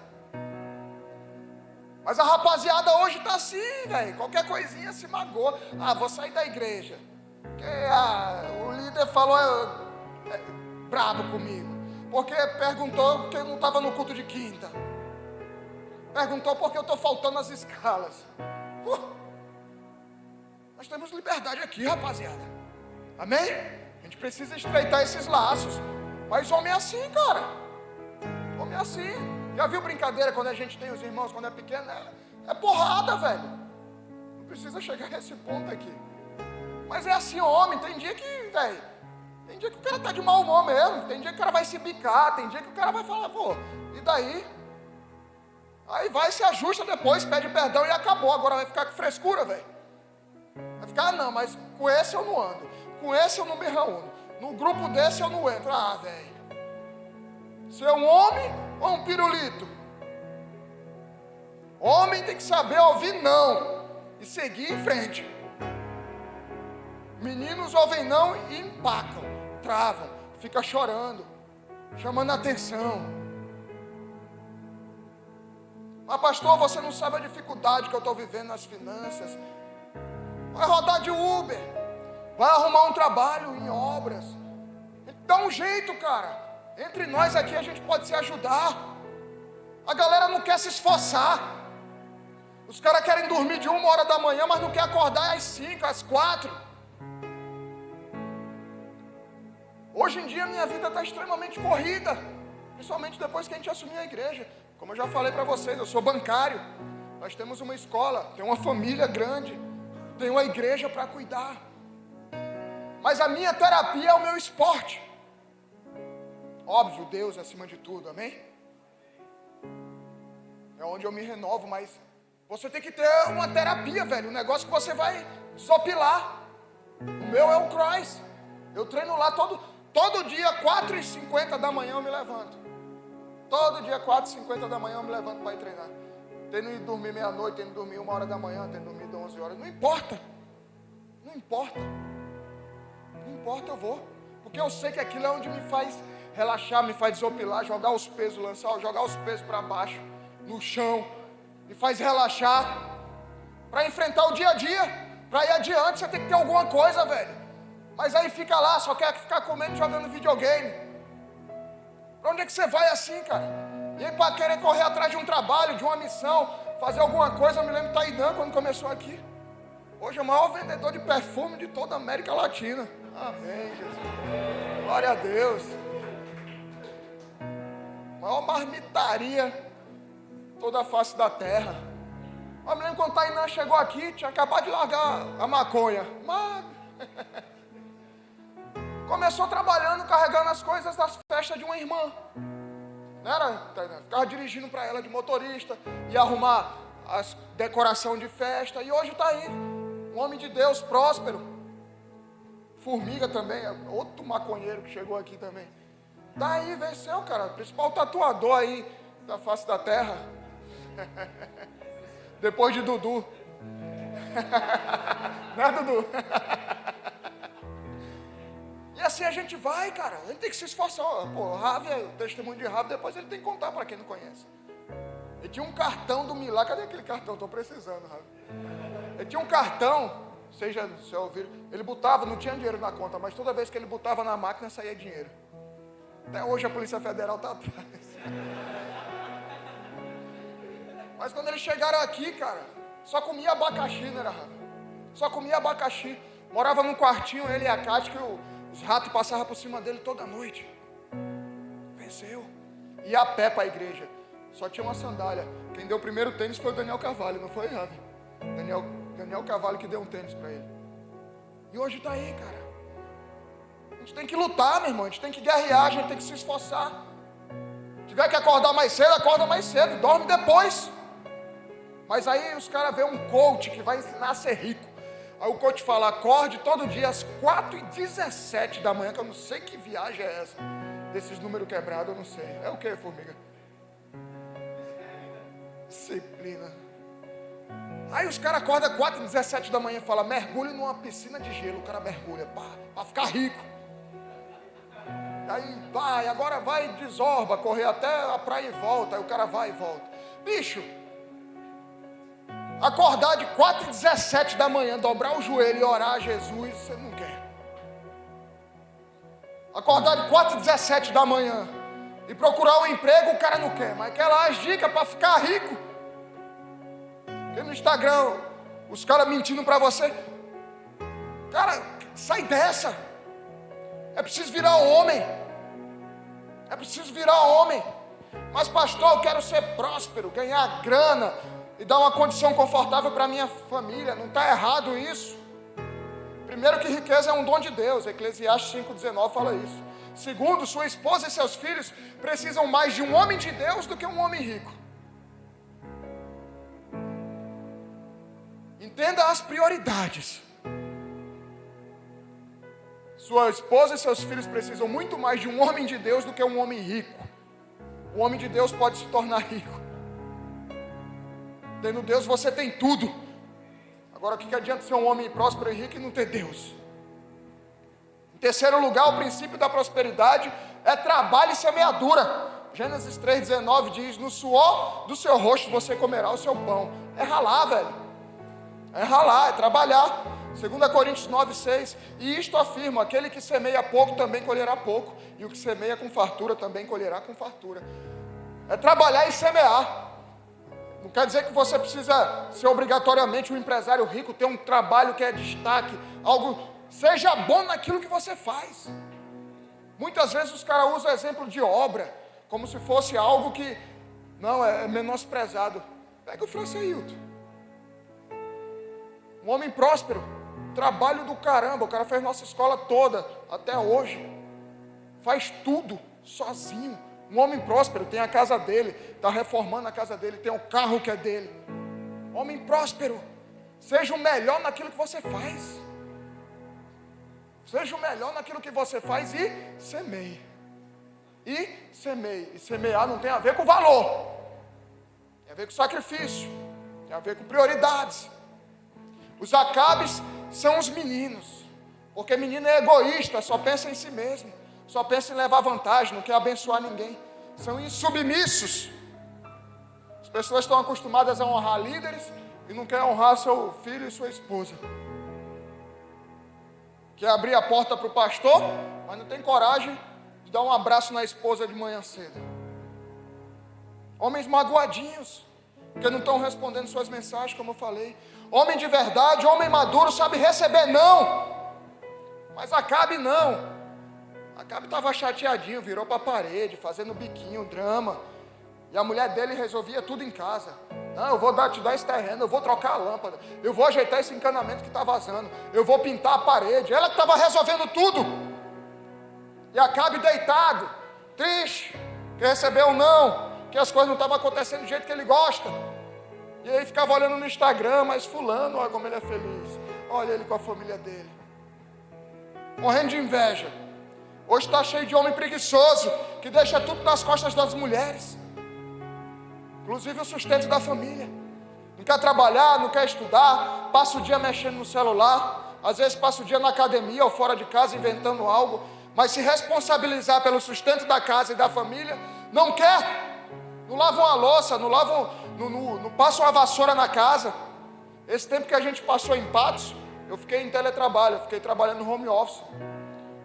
A: Mas a rapaziada hoje está assim, velho. Qualquer coisinha se magoa. Vou sair da igreja. Porque o líder falou brabo comigo. Porque perguntou porque eu não estava no culto de quinta. Perguntou porque eu estou faltando as escalas. Nós temos liberdade aqui, rapaziada. Amém? A gente precisa estreitar esses laços. Mas homem é assim, cara. Homem é assim. Já viu brincadeira quando a gente tem os irmãos, quando é pequeno? É porrada, velho. Não precisa chegar nesse ponto aqui. Mas é assim, homem. Tem dia que, velho, tem dia que o cara tá de mau humor mesmo. Tem dia que o cara vai se bicar. Tem dia que o cara vai falar, pô, e daí? Aí vai, se ajusta depois, pede perdão e acabou. Agora vai ficar com frescura, velho. Vai ficar, não, mas com esse eu não ando. Com esse eu não me reúno. No grupo desse eu não entro. Velho. Você é um homem ou um pirulito? Homem tem que saber ouvir não e seguir em frente. Meninos ouvem não e empacam, travam, ficam chorando, chamando a atenção. Mas pastor, você não sabe a dificuldade que eu estou vivendo nas finanças. Vai rodar de Uber, vai arrumar um trabalho em obras. Dá um jeito, cara. Entre nós aqui a gente pode se ajudar. A galera não quer se esforçar. Os caras querem dormir de 1h da manhã, mas não quer acordar às 5, às 4. Hoje em dia a minha vida está extremamente corrida. Principalmente depois que a gente assumiu a igreja. Como eu já falei para vocês, eu sou bancário. Nós temos uma escola, tem uma família grande, tem uma igreja para cuidar. Mas a minha terapia é o meu esporte. Óbvio, Deus acima de tudo, amém? É onde eu me renovo, mas você tem que ter uma terapia, velho. Um negócio que você vai desopilar. O meu é o cross. Eu treino lá todo dia, 4h50 da manhã eu me levanto. Todo dia, 4h50 da manhã eu me levanto para ir treinar. Tenho que dormir meia-noite, tenho que dormir 1h da manhã, tenho que dormir 11 horas. Não importa. Não importa. Não importa, eu vou. Porque eu sei que aquilo é onde me faz relaxar, me faz desopilar, jogar os pesos, jogar os pesos para baixo, no chão. Me faz relaxar. Para enfrentar o dia a dia. Para ir adiante, você tem que ter alguma coisa, velho. Mas aí fica lá, só quer ficar comendo e jogando videogame. Para onde é que você vai assim, cara? E aí para querer correr atrás de um trabalho, de uma missão, fazer alguma coisa, eu me lembro de Tainã quando começou aqui. Hoje é o maior vendedor de perfume de toda a América Latina. Amém, Jesus. Glória a Deus. Maior marmitaria toda a face da terra. Eu me lembro quando Tainã chegou aqui, tinha acabado de largar a maconha. Mas... começou trabalhando, carregando as coisas das festas de uma irmã. Não era? Ficava dirigindo para ela de motorista, ia arrumar as decoração de festa. E hoje está aí, um homem de Deus próspero. Formiga também, outro maconheiro que chegou aqui também. Está aí, venceu, cara. Principal tatuador aí da face da terra. Depois de Dudu. Né, Dudu? E assim a gente vai, cara. A gente tem que se esforçar. Pô, Ravi, o testemunho de Ravi, depois ele tem que contar para quem não conhece. Ele tinha um cartão do milagre. Cadê aquele cartão? Estou precisando, Ravi. Ele tinha um cartão, vocês já ouviram. Ele botava, não tinha dinheiro na conta, mas toda vez que ele botava na máquina, saía dinheiro. Até hoje a Polícia Federal está atrás. Mas quando eles chegaram aqui, cara, só comia abacaxi, né, Ravi? Só comia abacaxi. Morava num quartinho, ele e a Cátia, que os ratos passavam por cima dele toda noite. Venceu. Ia a pé para a igreja. Só tinha uma sandália. Quem deu o primeiro tênis foi o Daniel Carvalho, não foi, Ravi? Daniel Carvalho que deu um tênis para ele. E hoje está aí, cara. A gente tem que lutar, meu irmão. A gente tem que guerrear, a gente tem que se esforçar. Se tiver que acordar mais cedo, acorda mais cedo. Dorme depois. Mas aí os caras veem um coach que vai ensinar a ser rico. Aí o coach fala, acorde todo dia às 4h17 da manhã, que eu não sei que viagem é essa. Desses números quebrados, eu não sei. É o que, formiga? Disciplina. Aí os caras acordam 4h17 da manhã e falam, mergulhe numa piscina de gelo. O cara mergulha, para ficar rico. Aí vai, agora vai e desorba, correr até a praia e volta. Aí o cara vai e volta. Bicho, acordar de 4h17 da manhã, dobrar o joelho e orar a Jesus, você não quer. Acordar de 4h17 da manhã e procurar um emprego, o cara não quer. Mas quer lá as dicas para ficar rico. Porque no Instagram, os caras mentindo para você. Cara, sai dessa. É preciso virar homem. É preciso virar homem. Mas pastor, eu quero ser próspero, ganhar grana e dar uma condição confortável para minha família. Não está errado isso. Primeiro que riqueza é um dom de Deus. Eclesiastes 5,19 fala isso. Segundo, sua esposa e seus filhos precisam mais de um homem de Deus do que um homem rico. Entenda as prioridades. Sua esposa e seus filhos precisam muito mais de um homem de Deus do que um homem rico. O homem de Deus pode se tornar rico. Tendo Deus, você tem tudo. Agora, o que adianta ser um homem próspero e rico e não ter Deus? Em terceiro lugar, o princípio da prosperidade é trabalho e semeadura. Gênesis 3,19 diz, no suor do seu rosto você comerá o seu pão. É ralar, velho. É ralar, é trabalhar. 2 Coríntios 9,6, e isto afirma, aquele que semeia pouco também colherá pouco, e o que semeia com fartura também colherá com fartura. É trabalhar e semear. Não quer dizer que você precisa ser obrigatoriamente um empresário rico, ter um trabalho que é destaque, algo, seja bom naquilo que você faz. Muitas vezes os caras usam exemplo de obra, como se fosse algo que, não, é menosprezado. Pega o Franceilton. Um homem próspero, trabalho do caramba, o cara fez nossa escola toda, até hoje, faz tudo, sozinho. Um homem próspero, tem a casa dele, está reformando a casa dele, tem o carro que é dele. Homem próspero, seja o melhor naquilo que você faz. Seja o melhor naquilo que você faz e semeie. E semeie. E semear não tem a ver com valor, tem a ver com sacrifício, tem a ver com prioridades. Os Acabes são os meninos. Porque menino é egoísta, só pensa em si mesmo, só pensa em levar vantagem, não quer abençoar ninguém. São insubmissos. As pessoas estão acostumadas a honrar líderes e não querem honrar seu filho e sua esposa. Quer abrir a porta para o pastor, mas não tem coragem de dar um abraço na esposa de manhã cedo. Homens magoadinhos, porque não estão respondendo suas mensagens, como eu falei. Homem de verdade, homem maduro, sabe receber não. Mas Acabe não. Acabe estava chateadinho, virou para a parede, fazendo biquinho, drama. E a mulher dele resolvia tudo em casa. Não, eu vou te dar esse terreno, eu vou trocar a lâmpada, eu vou ajeitar esse encanamento que está vazando, eu vou pintar a parede. Ela que estava resolvendo tudo. E Acabe deitado, triste, que recebeu um não, que as coisas não estavam acontecendo do jeito que ele gosta. E aí ficava olhando no Instagram, mas fulano, olha como ele é feliz. Olha ele com a família dele. Morrendo de inveja. Hoje está cheio de homem preguiçoso, que deixa tudo nas costas das mulheres. Inclusive o sustento da família. Não quer trabalhar, não quer estudar, passa o dia mexendo no celular, às vezes passa o dia na academia ou fora de casa inventando algo, mas se responsabilizar pelo sustento da casa e da família, não quer. Não lava uma louça, não passa uma vassoura na casa. Esse tempo que a gente passou em Patos, eu fiquei em teletrabalho, eu fiquei trabalhando no home office.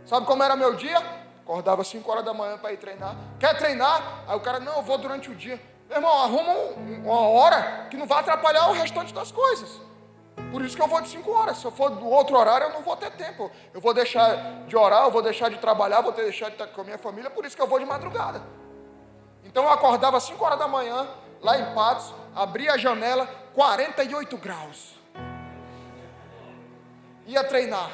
A: Sabe como era meu dia? Acordava 5 horas da manhã para ir treinar. Quer treinar? Aí o cara, não, eu vou durante o dia. Meu irmão, arruma uma hora que não vai atrapalhar o restante das coisas. Por isso que eu vou de 5 horas. Se eu for do outro horário, eu não vou ter tempo. Eu vou deixar de orar, eu vou deixar de trabalhar, vou deixar de estar com a minha família. Por isso que eu vou de madrugada. Então eu acordava 5 horas da manhã, lá em Patos, abria a janela, 48 graus. Ia treinar.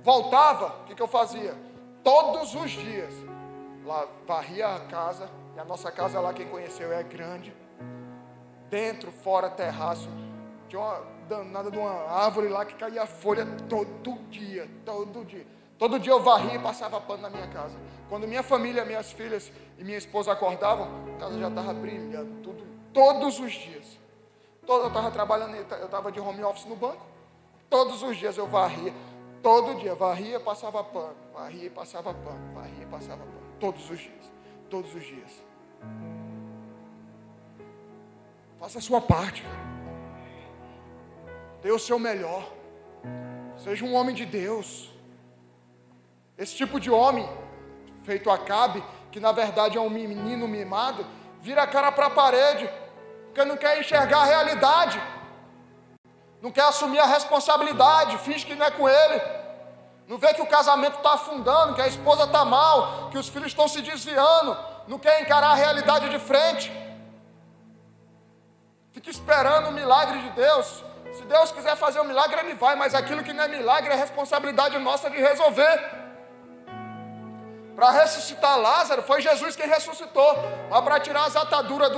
A: Voltava, o que eu fazia? Todos os dias, lá varria a casa. E a nossa casa lá, quem conheceu, é grande. Dentro, fora, terraço. Tinha uma danada de uma árvore lá que caía folha todo dia. Todo dia eu varria e passava pano na minha casa. Quando minha família, minhas filhas e minha esposa acordavam, a casa já estava brilhando. Todos os dias. Eu estava trabalhando, eu estava de home office no banco. Todos os dias eu varria. Todo dia, varria, passava pano. Varria e passava pano. Varria e passava pano. Todos os dias. Todos os dias. Faça a sua parte. Dê o seu melhor. Seja um homem de Deus. Esse tipo de homem, feito Acabe, que na verdade é um menino mimado, vira a cara para a parede, porque não quer enxergar a realidade. Não quer assumir a responsabilidade, finge que não é com ele. Não vê que o casamento está afundando, que a esposa está mal, que os filhos estão se desviando. Não quer encarar a realidade de frente. Fica esperando o milagre de Deus. Se Deus quiser fazer um milagre, Ele vai. Mas aquilo que não é milagre é responsabilidade nossa de resolver. Para ressuscitar Lázaro, foi Jesus quem ressuscitou. Mas para tirar as ataduras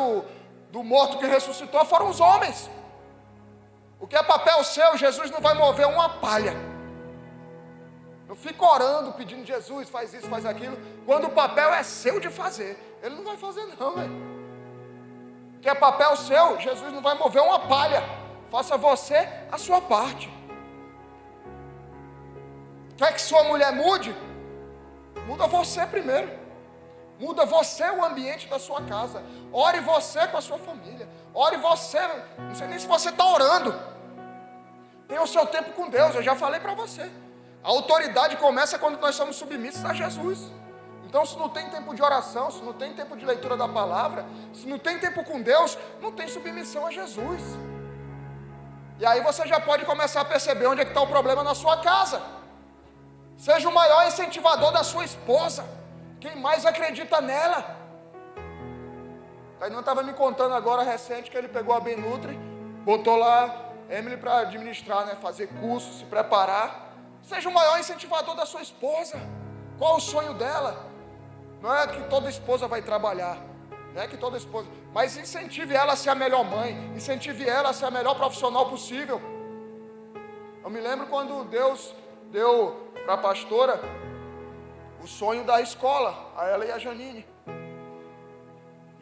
A: do morto que ressuscitou, foram os homens. O que é papel seu, Jesus não vai mover uma palha. Eu fico orando, pedindo, Jesus, faz isso, faz aquilo. Quando o papel é seu de fazer, Ele não vai fazer não, velho. Que é papel seu, Jesus não vai mover uma palha. Faça você a sua parte. Quer que sua mulher mude? Muda você primeiro. Muda você o ambiente da sua casa. Ore você com a sua família. Ore você, não sei nem se você está orando. Tenha o seu tempo com Deus, eu já falei para você. A autoridade começa quando nós somos submissos a Jesus. Então, se não tem tempo de oração, se não tem tempo de leitura da palavra, se não tem tempo com Deus, não tem submissão a Jesus. E aí você já pode começar a perceber onde é que está o problema na sua casa. Seja o maior incentivador da sua esposa. Quem mais acredita nela? Tainã estava me contando agora recente que ele pegou a Benutri, botou lá Emily para administrar, né? Fazer curso, se preparar. Seja o maior incentivador da sua esposa. Qual o sonho dela? Não é que toda esposa vai trabalhar, não é que toda esposa, mas incentive ela a ser a melhor mãe, incentive ela a ser a melhor profissional possível. Eu me lembro quando Deus deu para a pastora o sonho da escola, a ela e a Janine.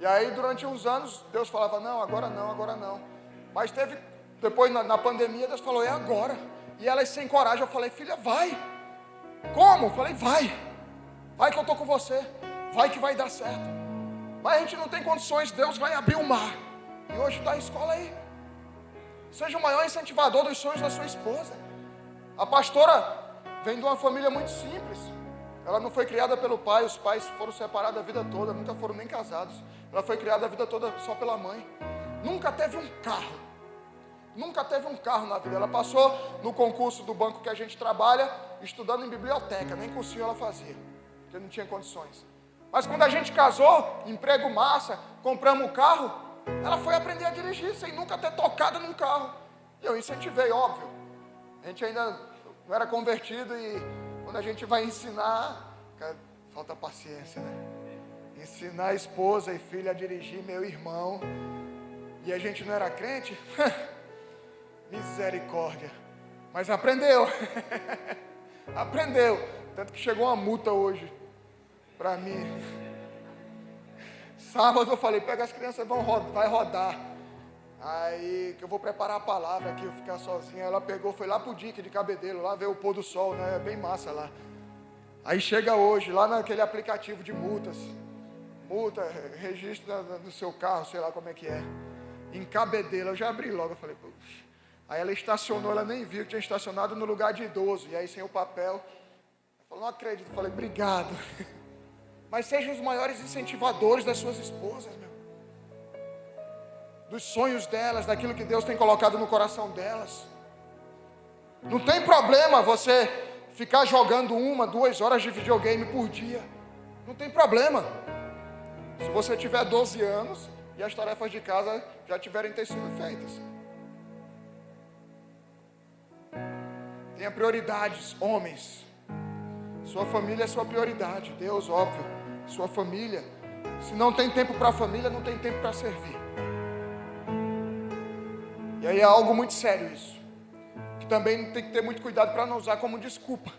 A: E aí durante uns anos Deus falava, não, agora não, agora não. Mas teve Depois, na pandemia, Deus falou, é agora. E elas sem coragem, eu falei, filha, vai. Como? Eu falei, vai. Vai que eu estou com você. Vai que vai dar certo. Mas a gente não tem condições, Deus vai abrir o mar. E hoje está a escola aí. Seja o maior incentivador dos sonhos da sua esposa. A pastora vem de uma família muito simples. Ela não foi criada pelo pai, os pais foram separados a vida toda, nunca foram nem casados. Ela foi criada a vida toda só pela mãe. Nunca teve um carro. Nunca teve um carro na vida. Ela passou no concurso do banco que a gente trabalha, estudando em biblioteca, nem cursinho ela fazia, porque não tinha condições. Mas quando a gente casou, emprego massa, compramos um carro, ela foi aprender a dirigir sem nunca ter tocado num carro. E eu incentivei, óbvio. A gente ainda não era convertido e quando a gente vai ensinar, cara, falta paciência, né? Ensinar a esposa e filha a dirigir, meu irmão, e a gente não era crente, misericórdia. Mas aprendeu. Aprendeu. Tanto que chegou uma multa hoje para mim. Sábado eu falei, pega as crianças, vai rodar. Aí que eu vou preparar a palavra aqui, eu ficar sozinha. Ela pegou, foi lá pro dique de Cabedelo, lá ver o pôr do sol, né? É bem massa lá. Aí chega hoje, lá naquele aplicativo de multas. Multa, registro no seu carro, sei lá como é que é. Em Cabedelo, eu já abri logo, eu falei, puxa. Aí ela estacionou, ela nem viu que tinha estacionado no lugar de idoso. E aí sem o papel. Ela falou, não acredito. Eu falei, obrigado. Mas sejam os maiores incentivadores das suas esposas, meu. Dos sonhos delas, daquilo que Deus tem colocado no coração delas. Não tem problema você ficar jogando 1, 2 horas de videogame por dia. Não tem problema. Se você tiver 12 anos e as tarefas de casa já tiverem sido feitas. Tenha prioridades, homens. Sua família é sua prioridade. Deus, óbvio. Sua família. Se não tem tempo para a família, não tem tempo para servir. E aí é algo muito sério isso. Que também tem que ter muito cuidado para não usar como desculpa.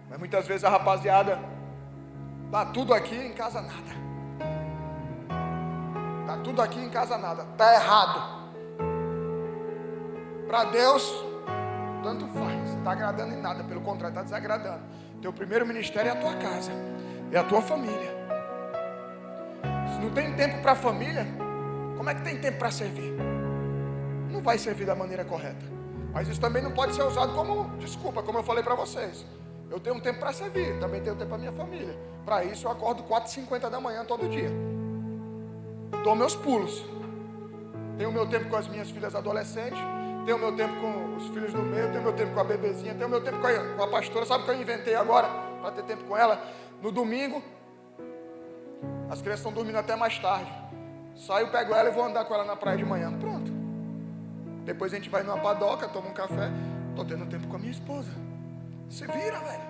A: Mas muitas vezes a rapaziada dá tudo aqui, em casa nada. Dá tudo aqui, em casa nada. Está errado. Para Deus, tanto faz. Não está agradando em nada, pelo contrário, está desagradando. Teu primeiro ministério é a tua casa, é a tua família. Se não tem tempo para a família, como é que tem tempo para servir? Não vai servir da maneira correta. Mas isso também não pode ser usado como desculpa, como eu falei para vocês. Eu tenho um tempo para servir, também tenho tempo para minha família. Para isso eu acordo 4h50 da manhã todo dia. Dou meus pulos. Tenho meu tempo com as minhas filhas adolescentes. Tenho meu tempo com os filhos do meio, tenho meu tempo com a bebezinha, tenho meu tempo com a pastora. Sabe o que eu inventei agora para ter tempo com ela? No domingo, as crianças estão dormindo até mais tarde. Saio, pego ela e vou andar com ela na praia de manhã. Pronto. Depois a gente vai numa padoca, toma um café. Estou tendo tempo com a minha esposa. Se vira, velho.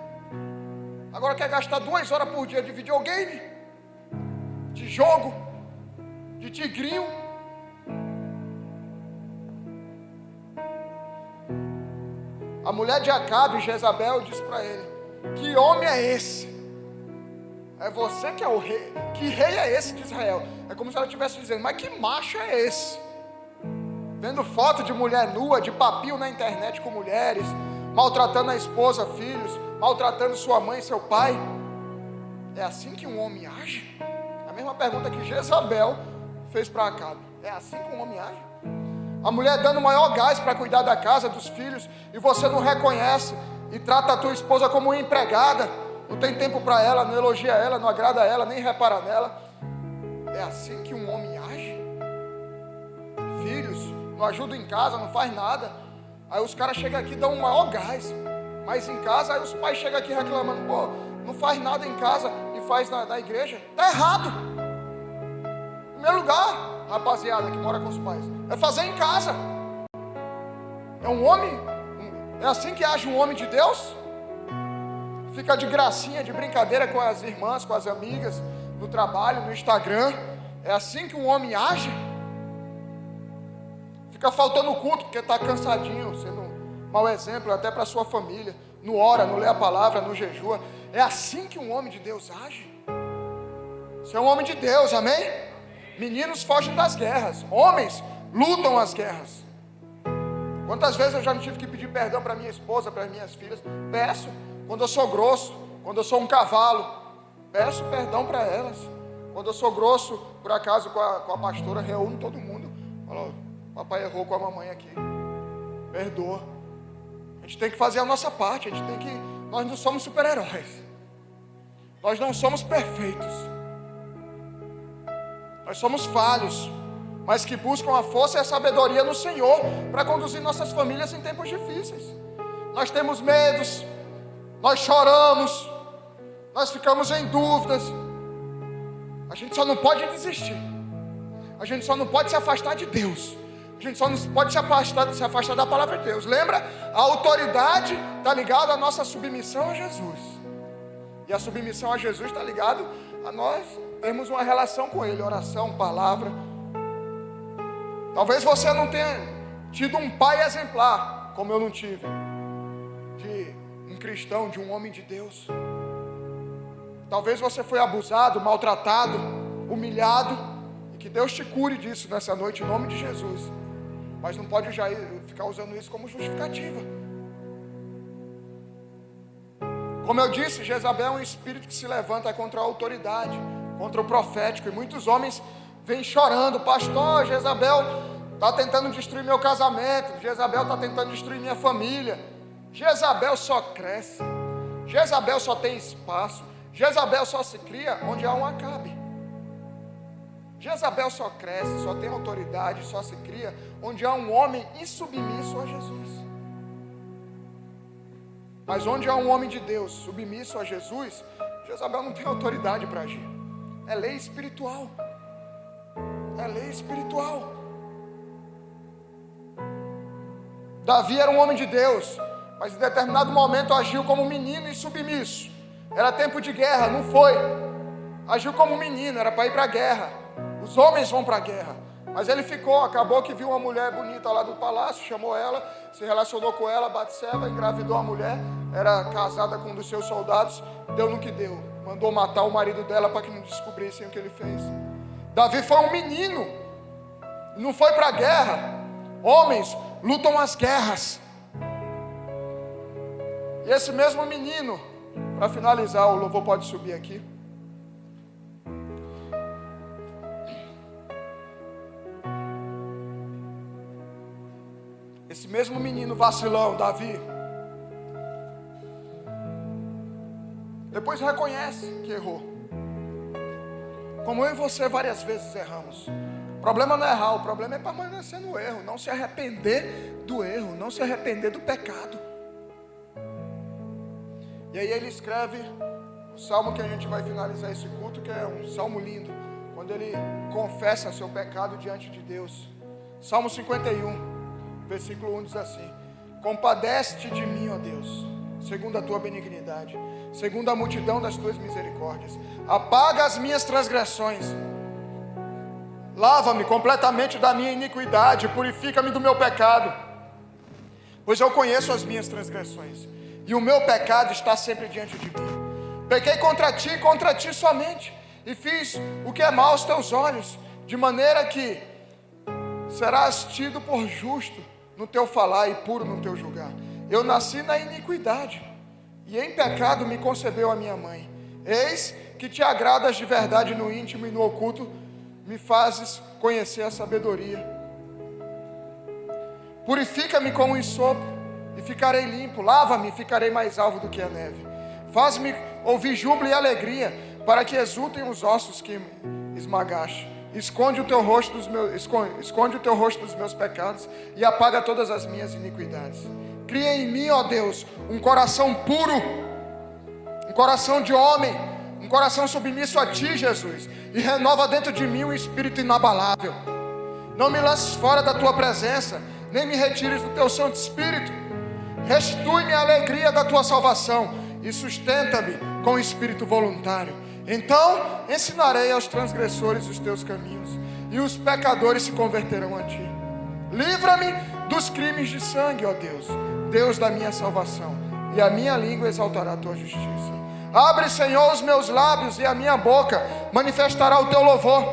A: Agora quer gastar 2 horas por dia de videogame, de jogo, de tigrinho. A mulher de Acabe, Jezabel, disse para ele: que homem é esse? É você que é o rei. Que rei é esse de Israel? É como se ela estivesse dizendo: mas que macho é esse? Vendo foto de mulher nua, de papinho na internet com mulheres, maltratando a esposa, filhos, maltratando sua mãe e seu pai. É assim que um homem age? A mesma pergunta que Jezabel fez para Acabe. É assim que um homem age? A mulher dando o maior gás para cuidar da casa, dos filhos, e você não reconhece e trata a tua esposa como uma empregada, não tem tempo para ela, não elogia ela, não agrada ela, nem repara nela. É assim que um homem age? Filhos, não ajudam em casa, não faz nada. Aí os caras chegam aqui e dão o maior gás, mas em casa, aí os pais chegam aqui reclamando: pô, não faz nada em casa e faz na igreja. Está errado. Em primeiro lugar, rapaziada que mora com os pais, é fazer em casa. É um homem, é assim que age um homem de Deus? Fica de gracinha, de brincadeira com as irmãs, com as amigas, no trabalho, no Instagram. É assim que um homem age? Fica faltando culto porque está cansadinho, sendo um mau exemplo até para a sua família. Não ora, não lê a palavra, não jejua. É assim que um homem de Deus age? Você é um homem de Deus, amém? Meninos fogem das guerras, homens lutam as guerras. Quantas vezes eu já não tive que pedir perdão para minha esposa, para minhas filhas? Peço. Quando eu sou grosso, quando eu sou um cavalo, peço perdão para elas. Quando eu sou grosso, por acaso com a pastora, reúno todo mundo. Falo, papai errou com a mamãe aqui. Perdoa. A gente tem que fazer a nossa parte. Nós não somos super-heróis. Nós não somos perfeitos. Nós somos falhos, mas que buscam a força e a sabedoria no Senhor para conduzir nossas famílias em tempos difíceis. Nós temos medos, nós choramos, nós ficamos em dúvidas. A gente só não pode desistir. A gente só não pode se afastar de Deus. A gente só não pode se afastar da palavra de Deus. Lembra? A autoridade está ligada à nossa submissão a Jesus. E a submissão a Jesus está ligada a nós termos uma relação com Ele, oração, palavra. Talvez você não tenha tido um pai exemplar, como eu não tive, de um cristão, de um homem de Deus. Talvez você foi abusado, maltratado, humilhado, e que Deus te cure disso nessa noite, em nome de Jesus. Mas não pode já ficar usando isso como justificativa. Como eu disse, Jezabel é um espírito que se levanta contra a autoridade, contra o profético, e muitos homens vêm chorando: pastor, Jezabel está tentando destruir meu casamento, Jezabel está tentando destruir minha família. Jezabel só cresce, Jezabel só tem espaço, Jezabel só se cria onde há um Acabe. Jezabel só cresce, só tem autoridade, só se cria onde há um homem insubmisso a Jesus. Mas onde há um homem de Deus submisso a Jesus, Jezabel não tem autoridade para agir. É lei espiritual. É lei espiritual. Davi era um homem de Deus, mas em determinado momento agiu como menino insubmisso. Era tempo de guerra, não foi. Agiu como menino, era para ir para a guerra. Os homens vão para a guerra. Mas ele ficou, acabou que viu uma mulher bonita lá do palácio, chamou ela, se relacionou com ela, Batseba, engravidou a mulher, era casada com um dos seus soldados, deu no que deu. Mandou matar o marido dela para que não descobrissem o que ele fez. Davi foi um menino, não foi para a guerra. Homens lutam as guerras. E esse mesmo menino, para finalizar, o louvor pode subir aqui. Esse mesmo menino vacilão, Davi, depois reconhece que errou. Como eu e você várias vezes erramos. O problema não é errar, o problema é permanecer no erro, não se arrepender do erro, não se arrepender do pecado. E aí ele escreve o salmo que a gente vai finalizar esse culto, que é um salmo lindo, quando ele confessa seu pecado diante de Deus. Salmo 51, versículo 1 diz assim: compadece-te de mim, ó Deus, segundo a tua benignidade, segundo a multidão das tuas misericórdias. Apaga as minhas transgressões, lava-me completamente da minha iniquidade, purifica-me do meu pecado, pois eu conheço as minhas transgressões, e o meu pecado está sempre diante de mim. Pequei contra ti somente, e fiz o que é mal aos teus olhos, de maneira que serás tido por justo no teu falar e puro no teu julgar. Eu nasci na iniquidade, e em pecado me concebeu a minha mãe. Eis que te agradas de verdade no íntimo e no oculto, me fazes conhecer a sabedoria. Purifica-me como um ensopo, e ficarei limpo. Lava-me e ficarei mais alvo do que a neve. Faz-me ouvir júbilo e alegria, para que exultem os ossos que esmagaste. Esconde o teu rosto dos meus pecados, e apaga todas as minhas iniquidades. Cria em mim, ó Deus, um coração puro, um coração de homem, um coração submisso a ti, Jesus, e renova dentro de mim um espírito inabalável. Não me lances fora da tua presença, nem me retires do teu Santo Espírito. Restitui-me a alegria da tua salvação, e sustenta-me com o espírito voluntário. Então ensinarei aos transgressores os teus caminhos, e os pecadores se converterão a ti. Livra-me dos crimes de sangue, ó Deus, Deus da minha salvação, e a minha língua exaltará a tua justiça. Abre, Senhor, os meus lábios, e a minha boca manifestará o teu louvor,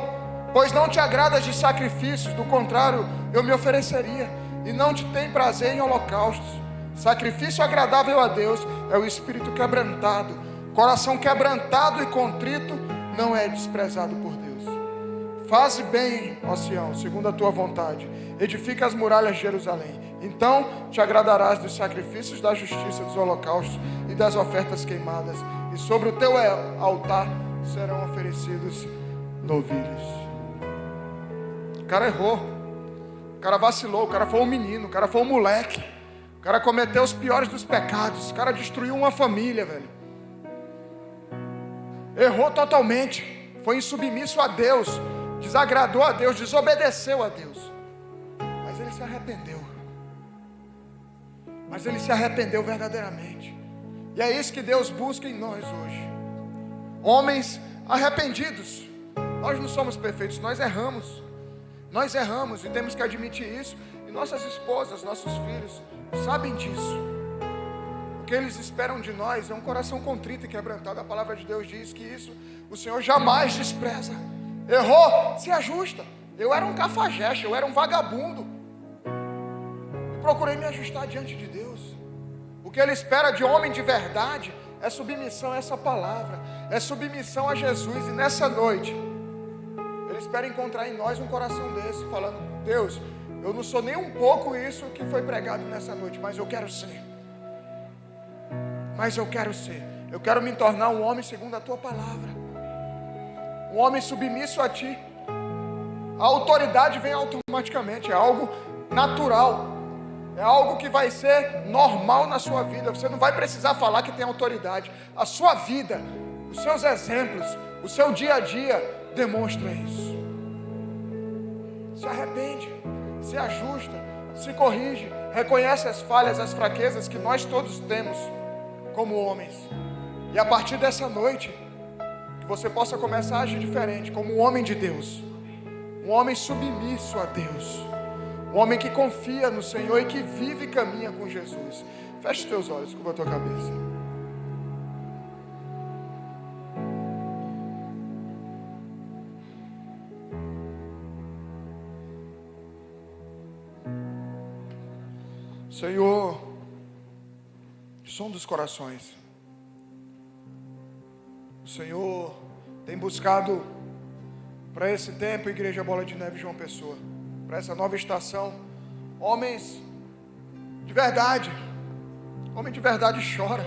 A: pois não te agradas de sacrifícios, do contrário eu me ofereceria. E não te tem prazer em holocaustos. Sacrifício agradável a Deus é o espírito quebrantado. Coração quebrantado e contrito não é desprezado por Deus. Faze bem, ó Sião, segundo a tua vontade. Edifica as muralhas de Jerusalém. Então te agradarás dos sacrifícios da justiça, dos holocaustos e das ofertas queimadas. E sobre o teu altar serão oferecidos novilhos. O cara errou. O cara vacilou. O cara foi um menino. O cara foi um moleque. O cara cometeu os piores dos pecados. O cara destruiu uma família, velho. Errou totalmente. Foi insubmisso a Deus. Desagradou a Deus. Desobedeceu a Deus. Mas ele se arrependeu. Mas ele se arrependeu verdadeiramente. E é isso que Deus busca em nós hoje. Homens arrependidos. Nós não somos perfeitos, nós erramos. Nós erramos e temos que admitir isso. E nossas esposas, nossos filhos sabem disso. O que eles esperam de nós é um coração contrito e quebrantado. A palavra de Deus diz que isso o Senhor jamais despreza. Errou, se ajusta. Eu era um cafajeste, eu era um vagabundo. E procurei me ajustar diante de Deus. O que Ele espera de homem de verdade é submissão a essa palavra, é submissão a Jesus. E nessa noite Ele espera encontrar em nós um coração desse, falando: Deus, eu não sou nem um pouco isso que foi pregado nessa noite, mas eu quero ser. Mas eu quero ser. Eu quero me tornar um homem segundo a tua palavra, um homem submisso a ti. A autoridade vem automaticamente, é algo natural, é algo que vai ser normal na sua vida. Você não vai precisar falar que tem autoridade. A sua vida, os seus exemplos, o seu dia a dia demonstra isso. Se arrepende, se ajusta, se corrige, reconhece as falhas, as fraquezas que nós todos temos como homens. E a partir dessa noite, que você possa começar a agir diferente, como um homem de Deus, um homem submisso a Deus, um homem que confia no Senhor e que vive e caminha com Jesus. Feche os teus olhos, curva a tua cabeça. Senhor, som dos corações. O Senhor tem buscado para esse tempo, Igreja Bola de Neve João Pessoa, para essa nova estação, homens de verdade. Homem de verdade chora.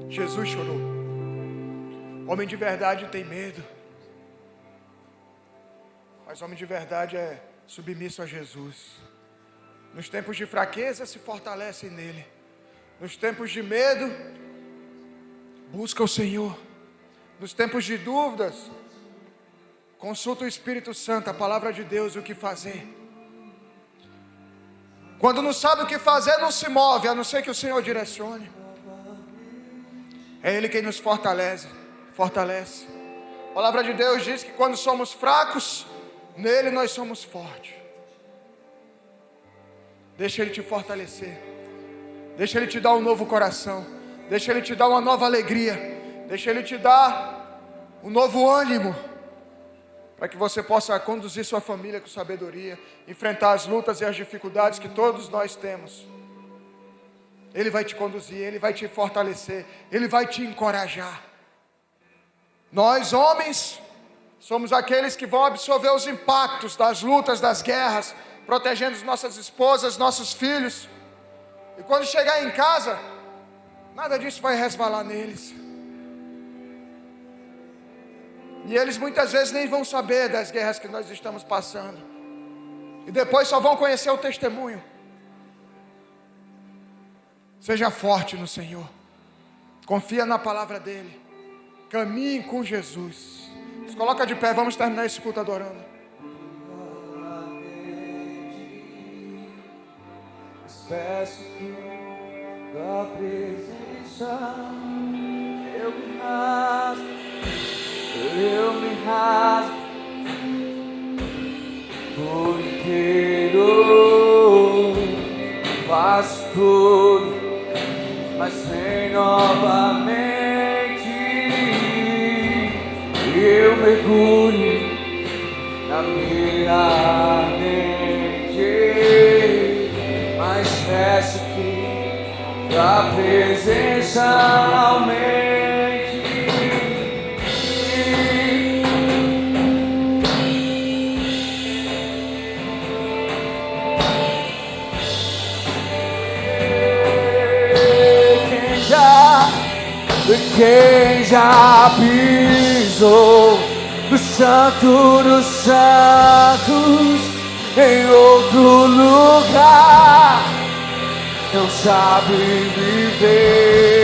A: Jesus chorou. Homem de verdade tem medo. Mas homem de verdade é submisso a Jesus. Nos tempos de fraqueza se fortalecem nele. Nos tempos de medo, busca o Senhor. Nos tempos de dúvidas, consulta o Espírito Santo, a palavra de Deus, e o que fazer. Quando não sabe o que fazer, não se move, a não ser que o Senhor direcione. É Ele quem nos fortalece. A palavra de Deus diz que quando somos fracos, nele nós somos fortes. Deixa Ele te fortalecer. Deixa Ele te dar um novo coração. Deixa Ele te dar uma nova alegria. Deixa Ele te dar um novo ânimo, para que você possa conduzir sua família com sabedoria, enfrentar as lutas e as dificuldades que todos nós temos. Ele vai te conduzir, Ele vai te fortalecer, Ele vai te encorajar. Nós, homens, somos aqueles que vão absorver os impactos das lutas, das guerras, protegendo nossas esposas, nossos filhos. E quando chegar em casa, nada disso vai resvalar neles. E eles muitas vezes nem vão saber das guerras que nós estamos passando. E depois só vão conhecer o testemunho. Seja forte no Senhor. Confia na palavra dEle. Caminhe com Jesus. Se coloca de pé, vamos terminar esse culto adorando.
B: Peço tua presença. Eu me rasgo por inteiro, faço tudo, mas sem novamente. Eu mergulho na minha ardente. tua presença aumente. Quem já pisou no Santo dos Santos em outro lugar não sabe viver,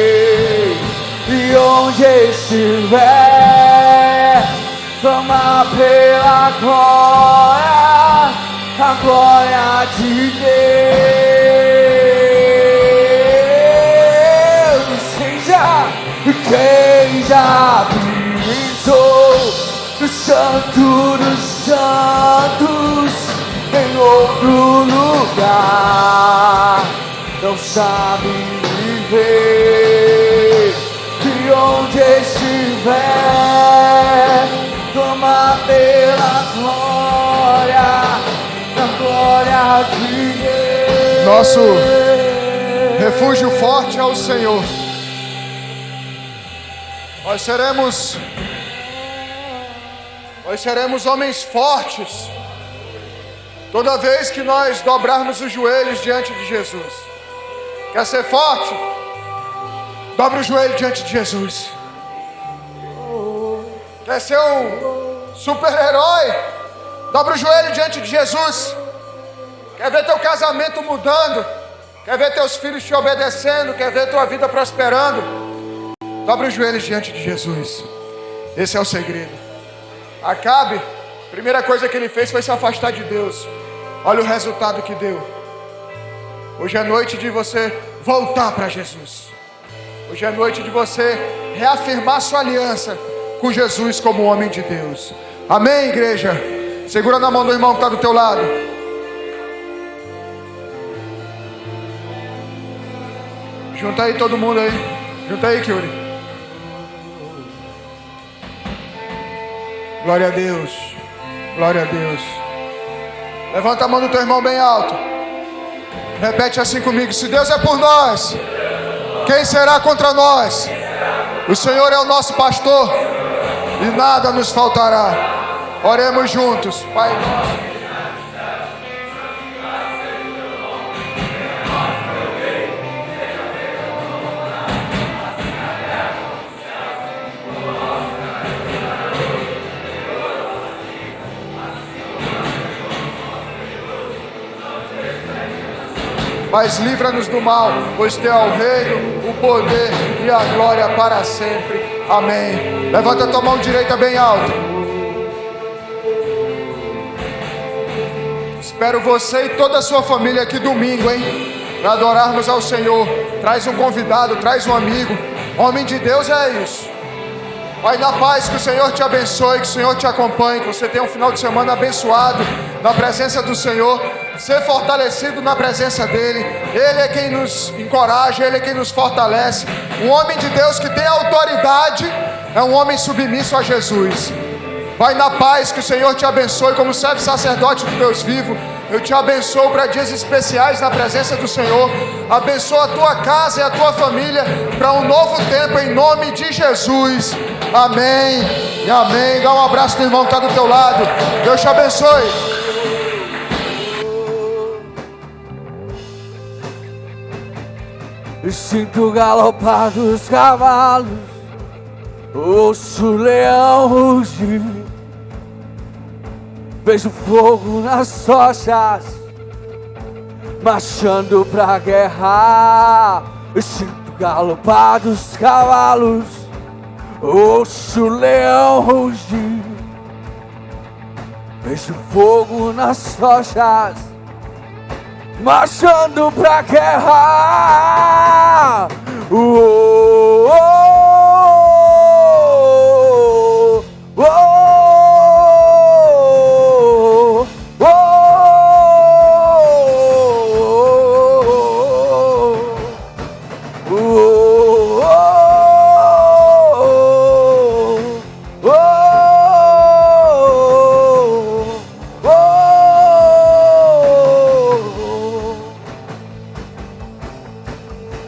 B: e onde estiver toma pela glória, a glória de Deus. Quem já pisou no Santo dos Santos em outro lugar não sabe viver, e onde estiver toma pela glória, na glória de Deus.
A: Nosso refúgio forte é o Senhor. Nós seremos homens fortes toda vez que nós dobrarmos os joelhos diante de Jesus. Quer ser forte? Dobra o joelho diante de Jesus. Quer ser um super-herói? Dobra o joelho diante de Jesus. Quer ver teu casamento mudando? Quer ver teus filhos te obedecendo? Quer ver tua vida prosperando? Dobra os joelhos diante de Jesus. Esse é o segredo. Acabe, a primeira coisa que ele fez foi se afastar de Deus. Olha o resultado que deu. Hoje é noite de você voltar para Jesus. Hoje é noite de você reafirmar sua aliança com Jesus como homem de Deus. Amém, igreja? Segura na mão do irmão que está do teu lado. Junta aí todo mundo aí. Junta aí, Kyuri. Glória a Deus. Glória a Deus. Levanta a mão do teu irmão bem alto. Repete assim comigo: se Deus é por nós, quem será contra nós? O Senhor é o nosso pastor e nada nos faltará. Oremos juntos. Pai nosso. Mas livra-nos do mal, pois teu é o reino, o poder e a glória para sempre. Amém. Levanta a tua mão direita bem alta. Espero você e toda a sua família aqui domingo, hein? Para adorarmos ao Senhor. Traz um convidado, traz um amigo. Homem de Deus é isso. Vai na paz, que o Senhor te abençoe, que o Senhor te acompanhe, que você tenha um final de semana abençoado na presença do Senhor. Ser fortalecido na presença dEle. Ele é quem nos encoraja, Ele é quem nos fortalece. Um homem de Deus que tem autoridade é um homem submisso a Jesus. Vai na paz, que o Senhor te abençoe. Como servo sacerdote do Deus vivo, eu te abençoo para dias especiais na presença do Senhor. Abençoa a tua casa e a tua família para um novo tempo, em nome de Jesus. Amém e amém. Dá um abraço no irmão que está do teu lado. Deus te abençoe.
B: Sinto galopar dos cavalos, ouço o leão rugir, vejo fogo nas tochas, marchando pra guerra. Sinto galopar dos cavalos, ouço o leão rugir, vejo fogo nas tochas, marchando pra guerra. Oh, oh, oh, oh,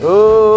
B: oh,